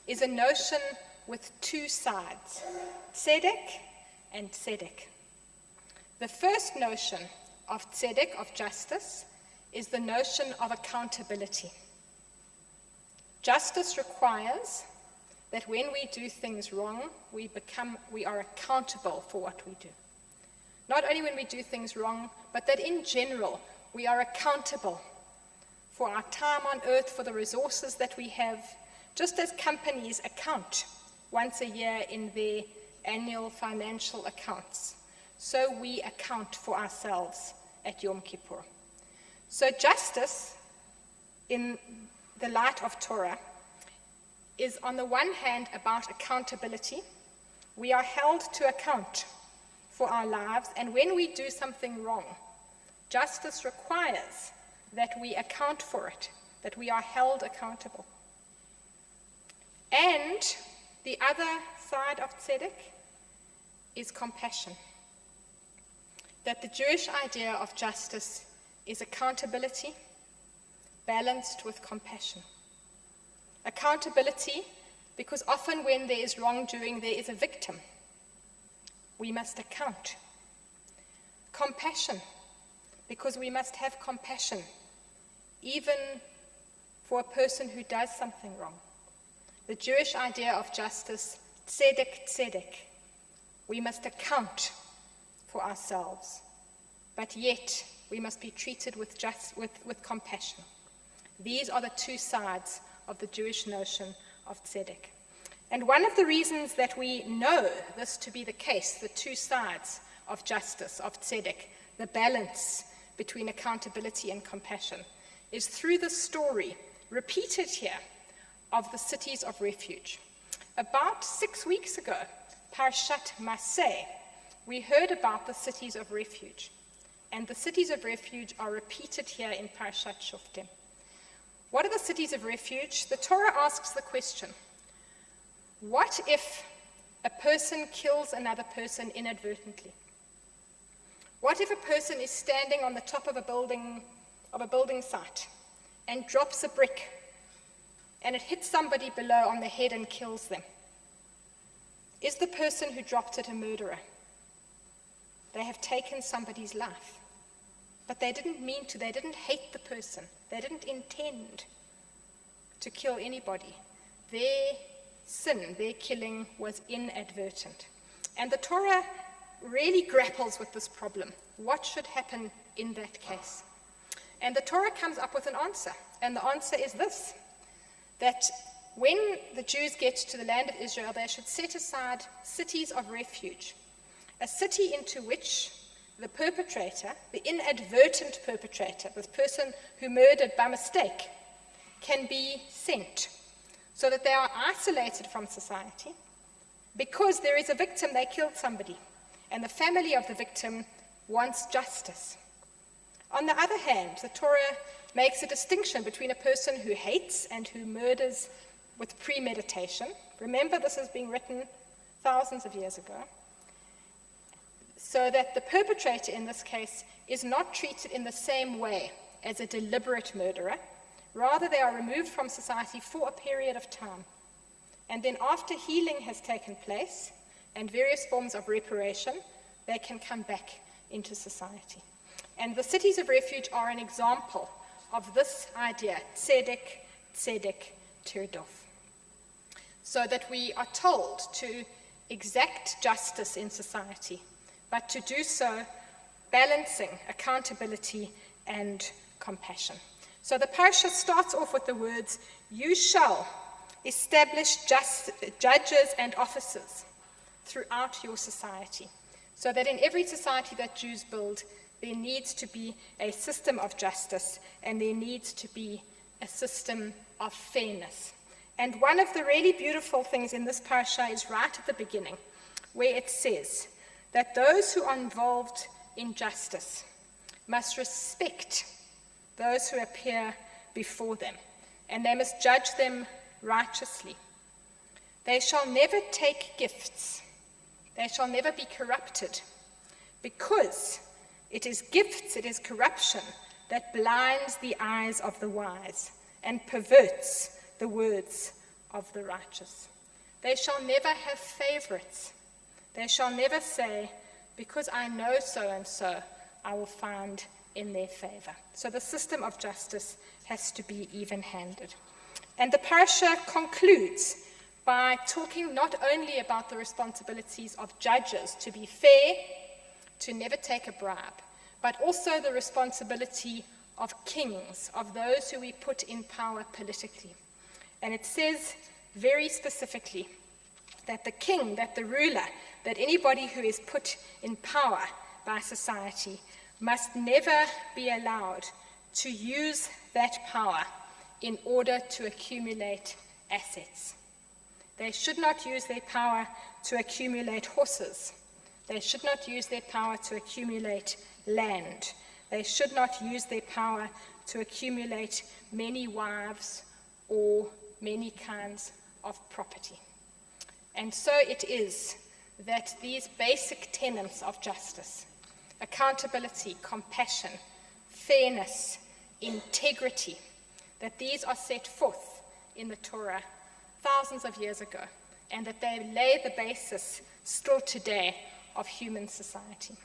S3: is a notion with two sides, tzedek and tzedek. The first notion of tzedek, of justice, is the notion of accountability. Justice requires that when we do things wrong, we are accountable for what we do. Not only when we do things wrong, but that in general, we are accountable for our time on earth, for the resources that we have, just as companies account once a year in their annual financial accounts. So we account for ourselves at Yom Kippur. So justice, in the light of Torah, is on the one hand about accountability. We are held to account for our lives, and when we do something wrong, justice requires that we account for it, that we are held accountable. And the other side of tzedek is compassion. That the Jewish idea of justice is accountability balanced with compassion. Accountability, because often when there is wrongdoing, there is a victim. We must account. Compassion, because we must have compassion, even for a person who does something wrong. The Jewish idea of justice, tzedek, tzedek. We must account for ourselves, but yet we must be treated with compassion. These are the two sides of the Jewish notion of tzedek. And one of the reasons that we know this to be the case, the two sides of justice, of tzedek, the balance between accountability and compassion, is through the story, repeated here, of the cities of refuge. About 6 weeks ago, Parashat Maseh, we heard about the cities of refuge. And the cities of refuge are repeated here in Parashat Shoftim. What are the cities of refuge? The Torah asks the question, what if a person kills another person inadvertently? What if a person is standing on the top of a building site and drops a brick and it hits somebody below on the head and kills them? Is the person who dropped it a murderer? They have taken somebody's life. But they didn't mean to, they didn't hate the person, they didn't intend to kill anybody. Their sin, their killing was inadvertent. And the Torah really grapples with this problem. What should happen in that case? And the Torah comes up with an answer. And the answer is this, that when the Jews get to the land of Israel, they should set aside cities of refuge, a city into which the perpetrator, the inadvertent perpetrator, this person who murdered by mistake, can be sent, so that they are isolated from society. Because there is a victim, they killed somebody, and the family of the victim wants justice. On the other hand, the Torah makes a distinction between a person who hates and who murders with premeditation. Remember, this is being written thousands of years ago. So that the perpetrator in this case is not treated in the same way as a deliberate murderer. Rather, they are removed from society for a period of time. And then after healing has taken place and various forms of reparation, they can come back into society. And the cities of refuge are an example of this idea, tzedek, tzedek, tirdof. So that we are told to exact justice in society, but to do so balancing accountability and compassion. So the parasha starts off with the words, you shall establish judges and officers throughout your society. So that in every society that Jews build, there needs to be a system of justice and there needs to be a system of fairness. And one of the really beautiful things in this parasha is right at the beginning, where it says that those who are involved in justice must respect those who appear before them, and they must judge them righteously. They shall never take gifts. They shall never be corrupted, because it is gifts, it is corruption that blinds the eyes of the wise and perverts the words of the righteous. They shall never have favorites. They shall never say, because I know so and so, I will find in their favor. So the system of justice has to be even-handed. And the parasha concludes by talking not only about the responsibilities of judges to be fair, to never take a bribe, but also the responsibility of kings, of those who we put in power politically. And it says very specifically that the king, that the ruler, that anybody who is put in power by society must never be allowed to use that power in order to accumulate assets. They should not use their power to accumulate horses. They should not use their power to accumulate land. They should not use their power to accumulate many wives or many kinds of property. And so it is that these basic tenets of justice, accountability, compassion, fairness, integrity, that these are set forth in the Torah thousands of years ago, and that they lay the basis still today of human society.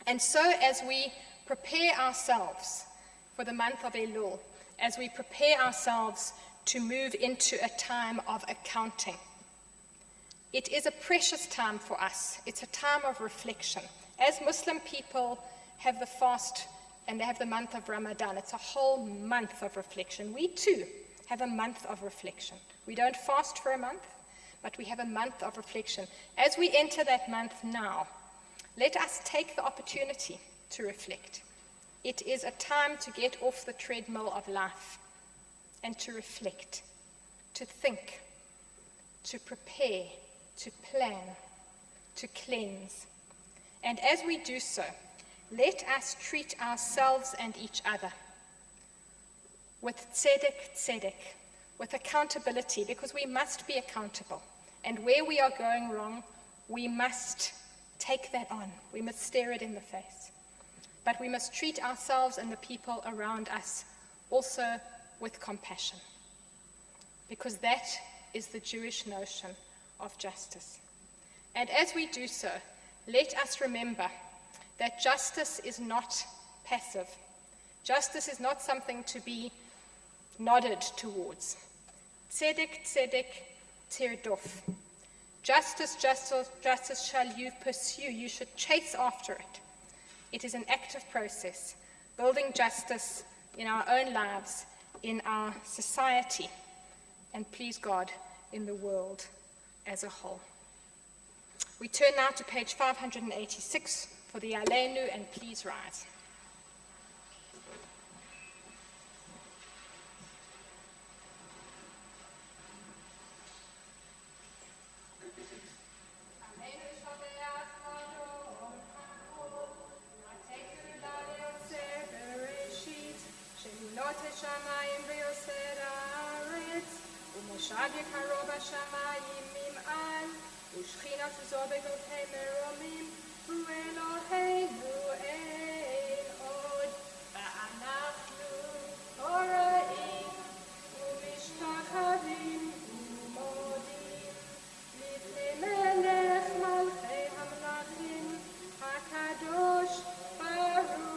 S3: And so as we prepare ourselves for the month of Elul, as we prepare ourselves to move into a time of accounting, it is a precious time for us. It's a time of reflection. As Muslim people have the fast and they have the month of Ramadan, it's a whole month of reflection. We too have a month of reflection. We don't fast for a month, but we have a month of reflection. As we enter that month now, let us take the opportunity to reflect. It is a time to get off the treadmill of life and to reflect, to think, to prepare, to plan, to cleanse. And as we do so, let us treat ourselves and each other with tzedek, with accountability, because we must be accountable. And where we are going wrong, we must take that on. We must stare it in the face. But we must treat ourselves and the people around us also with compassion, because that is the Jewish notion of justice. And as we do so, let us remember that justice is not passive. Justice is not something to be nodded towards. Tzedek, tirdof. Justice shall you pursue. You should chase after it. It is an active process, building justice in our own lives, in our society, and please God, in the world as a whole. We turn now to page 586 for the Aleinu, and please rise.
S5: ומושב יקרו בשמיים ממעל, ושכינת זו בגותי מרומים, הוא אלוהינו אין עוד, ואנחנו הוראים ומשתחווים ומודים לפני מלך מלכי המלכים הקדוש ברוך הוא.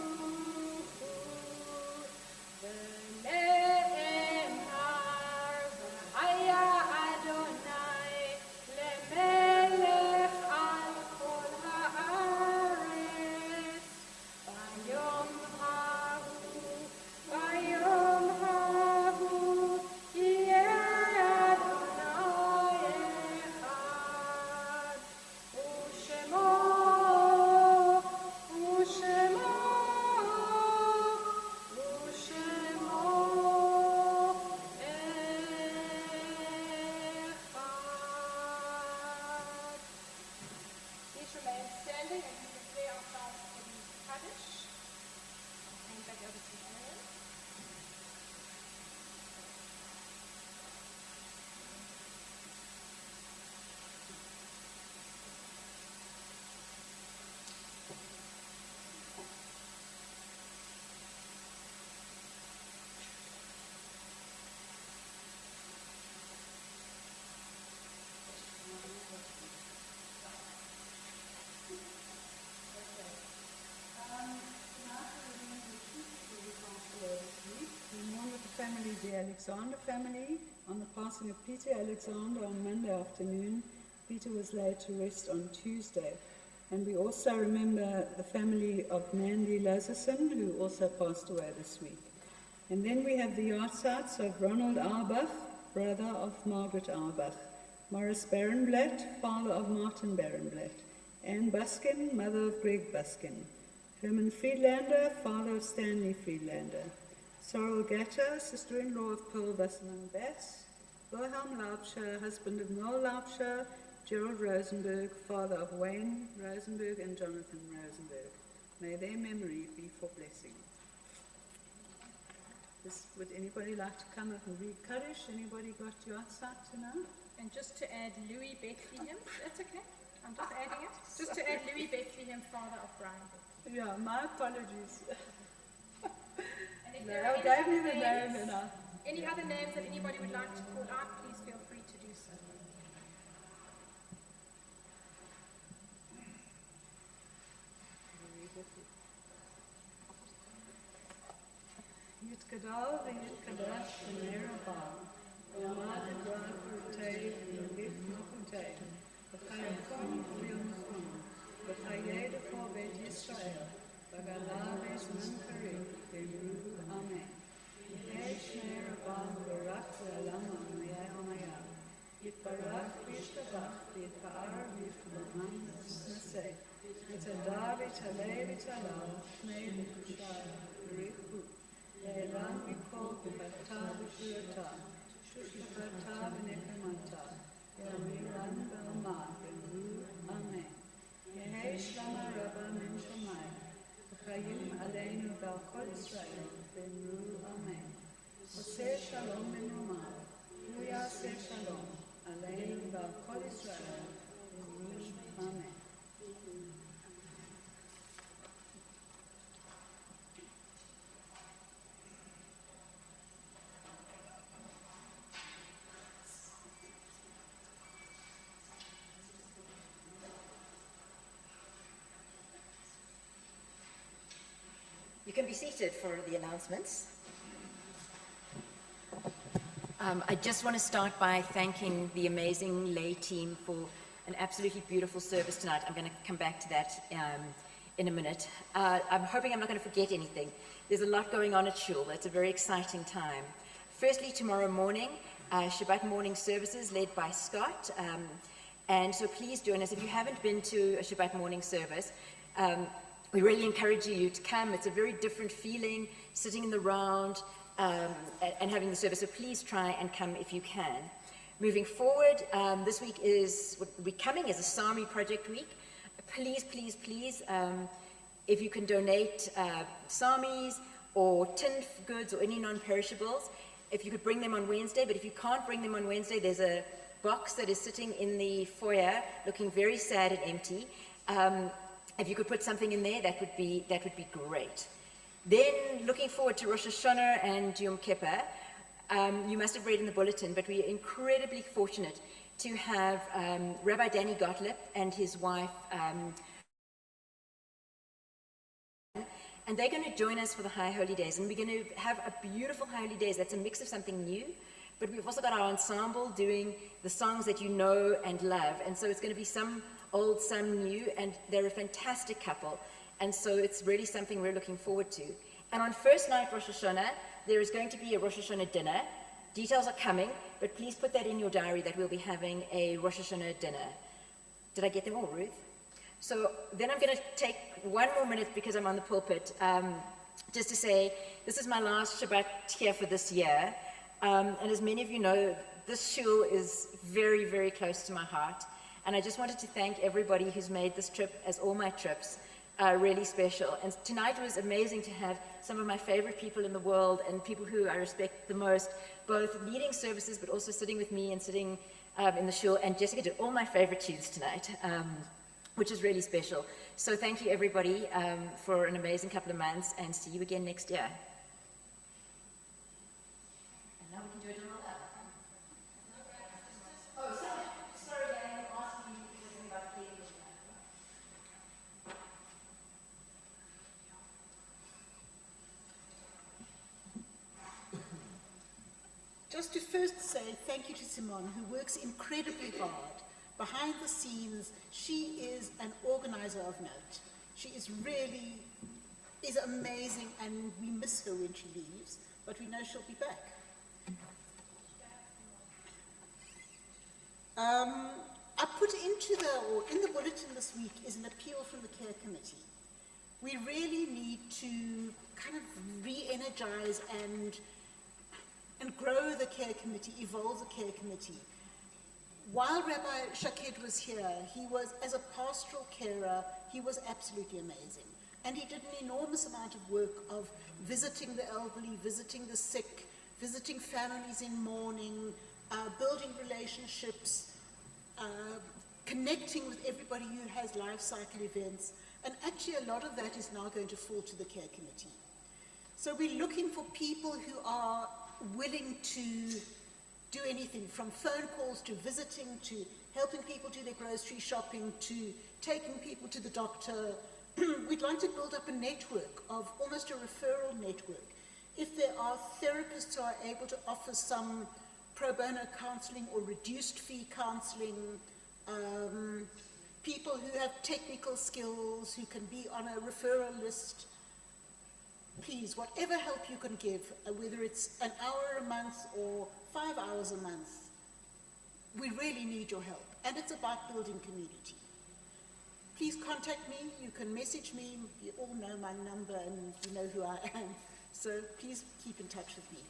S2: Family, the Alexander family, on the passing of Peter Alexander on Monday afternoon. Peter was laid to rest on Tuesday. And we also remember the family of Mandy Lazarson, who also passed away this week. And then we have the yahrzeits of Ronald Auerbach, brother of Margaret Auerbach, Morris Barenblatt, father of Martin Barenblatt, Anne Buskin, mother of Greg Buskin, Herman Friedlander, father of Stanley Friedlander, Sorrel Getter, sister-in-law of Pearl Busson and Bess. Wilhelm Laubscher, husband of Noel Laubscher. Gerald Rosenberg, father of Wayne Rosenberg and Jonathan Rosenberg. May their memory be for blessing. Would anybody like to come up and read Kaddish? Anybody got your outside tonight?
S6: And just to add Louis Bethlehem, that's okay. I'm just adding it. Just to add Louis Bethlehem, father of Brian.
S2: Yeah, my apologies.
S6: And if
S2: No,
S6: there are
S2: I gave
S6: any
S2: you the
S6: other
S2: name
S6: names,
S2: and
S6: any other names that anybody would like to call out, please feel free to do so.
S2: Yitkadal v'yitkadash v'nerabah, v'yamad v'rad v'rutei v'yogit v'nokutei, v'chayakom v'yomchom, v'chayed for Bet Yisrael, v'galah v'zman karev, v'yru amen. Yesh nerabah v'rach v'alam ha'mayah ha'mayah, yitbarach v'yishtabach v'yitpa'ar v'yishtabamam v'snaseh, v'tadar v'taleh v'talal, pnei v'kushai v'richu. Le'elam mikol v'chata v'shurata, shushachata v'nekamata, yamiran v'alma v'ru amen. Yehei shlama rabba min shamayim, v'chayim aleinu v'al kol Yisrael v'ru amen. Oseh shalom v'nromav, hu yaseh shalom, aleinu v'al kol Yisrael v'ru amen.
S7: You can be seated for the announcements. I just want to start by thanking the amazing lay team for an absolutely beautiful service tonight. I'm going to come back to that in a minute. I'm hoping I'm not going to forget anything. There's a lot going on at Shul. It's a very exciting time. Firstly, tomorrow morning, Shabbat morning services led by Scott. And so please join us. If you haven't been to a Shabbat morning service, we really encourage you to come. It's a very different feeling, sitting in the round and having the service. So please try and come if you can. Moving forward, this week is, what we're coming as a Sami Project Week. Please, please, please, if you can donate Samis or tin goods or any non-perishables, if you could bring them on Wednesday. But if you can't bring them on Wednesday, there's a box that is sitting in the foyer looking very sad and empty. If you could put something in there, that would be great. Then, looking forward to Rosh Hashanah and Yom Kippur, you must have read in the bulletin, but we are incredibly fortunate to have Rabbi Danny Gottlieb and his wife, and they're going to join us for the High Holy Days, and we're going to have a beautiful Holy Days. That's a mix of something new, but we've also got our ensemble doing the songs that you know and love, and so it's going to be some old, some new, and they're a fantastic couple. And so it's really something we're looking forward to. And on first night Rosh Hashanah, there is going to be a Rosh Hashanah dinner. Details are coming, but please put that in your diary that we'll be having a Rosh Hashanah dinner. Did I get them all, Ruth? So then I'm going to take one more minute because I'm on the pulpit, just to say this is my last Shabbat here for this year. And as many of you know, this shul is very, very close to my heart. And I just wanted to thank everybody who's made this trip, as all my trips, really special. And tonight was amazing to have some of my favorite people in the world and people who I respect the most, both leading services but also sitting with me and sitting in the shul. And Jessica did all my favorite tunes tonight, which is really special. So thank you everybody for an amazing couple of months, and see you again next year. And now we can do it all out.
S8: Just to first say thank you to Simone, who works incredibly hard. Behind the scenes, she is an organizer of note. She is amazing, and we miss her when she leaves, but we know she'll be back. I put in the bulletin this week is an appeal from the care committee. We really need to kind of re-energize and grow the care committee, evolve the care committee. While Rabbi Shaked was here, he was, as a pastoral carer, he was absolutely amazing. And he did an enormous amount of work of visiting the elderly, visiting the sick, visiting families in mourning, building relationships, connecting with everybody who has life cycle events. And actually a lot of that is now going to fall to the care committee. So we're looking for people who are willing to do anything, from phone calls to visiting, to helping people do their grocery shopping, to taking people to the doctor. We'd like to build up a network of almost a referral network. If there are therapists who are able to offer some pro bono counseling or reduced fee counseling, people who have technical skills, who can be on a referral list, please, whatever help you can give, whether it's an hour a month or 5 hours a month, we really need your help. And it's about building community. Please contact me. You can message me. You all know my number and you know who I am. So please keep in touch with me.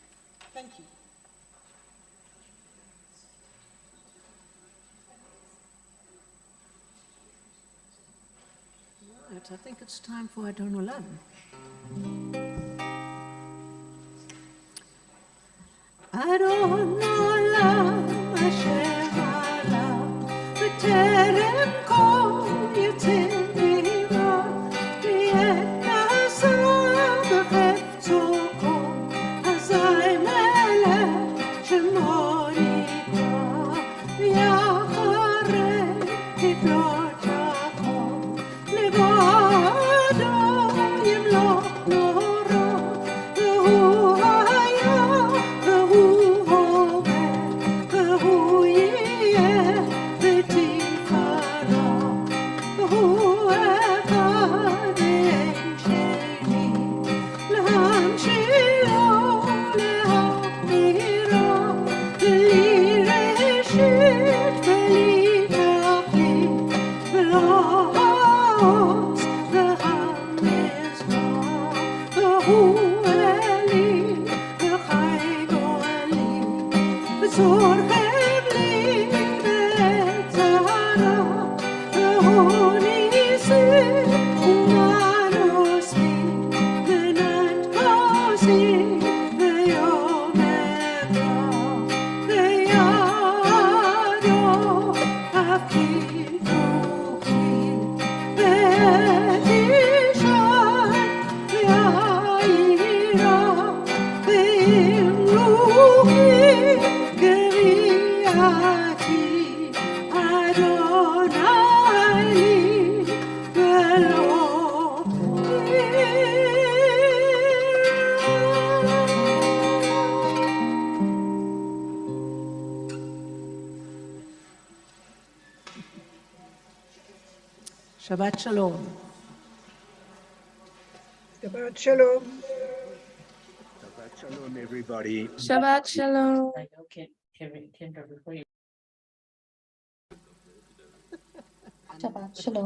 S8: Thank you.
S1: Right, I think it's time for Adon Olam. Adon Olam, Hashem Olam, B'terem kol yitzir b'hira, v'yet nasa b'chefzo kol, hazai melech shemo yikra, v'yacharei titnot Yaakov, לבדו ימלוך נורו, והוא היה, והוא הווה, והוא יהיה בתפארה, והוא אחד ואין שני, להמשילו, להחמירה, בלי ראשית, בלי תכלית, ולא Shabbat Shalom.
S9: Shabbat Shalom.
S10: Shabbat Shalom, everybody.
S11: Shabbat Shalom. Shabbat Shalom.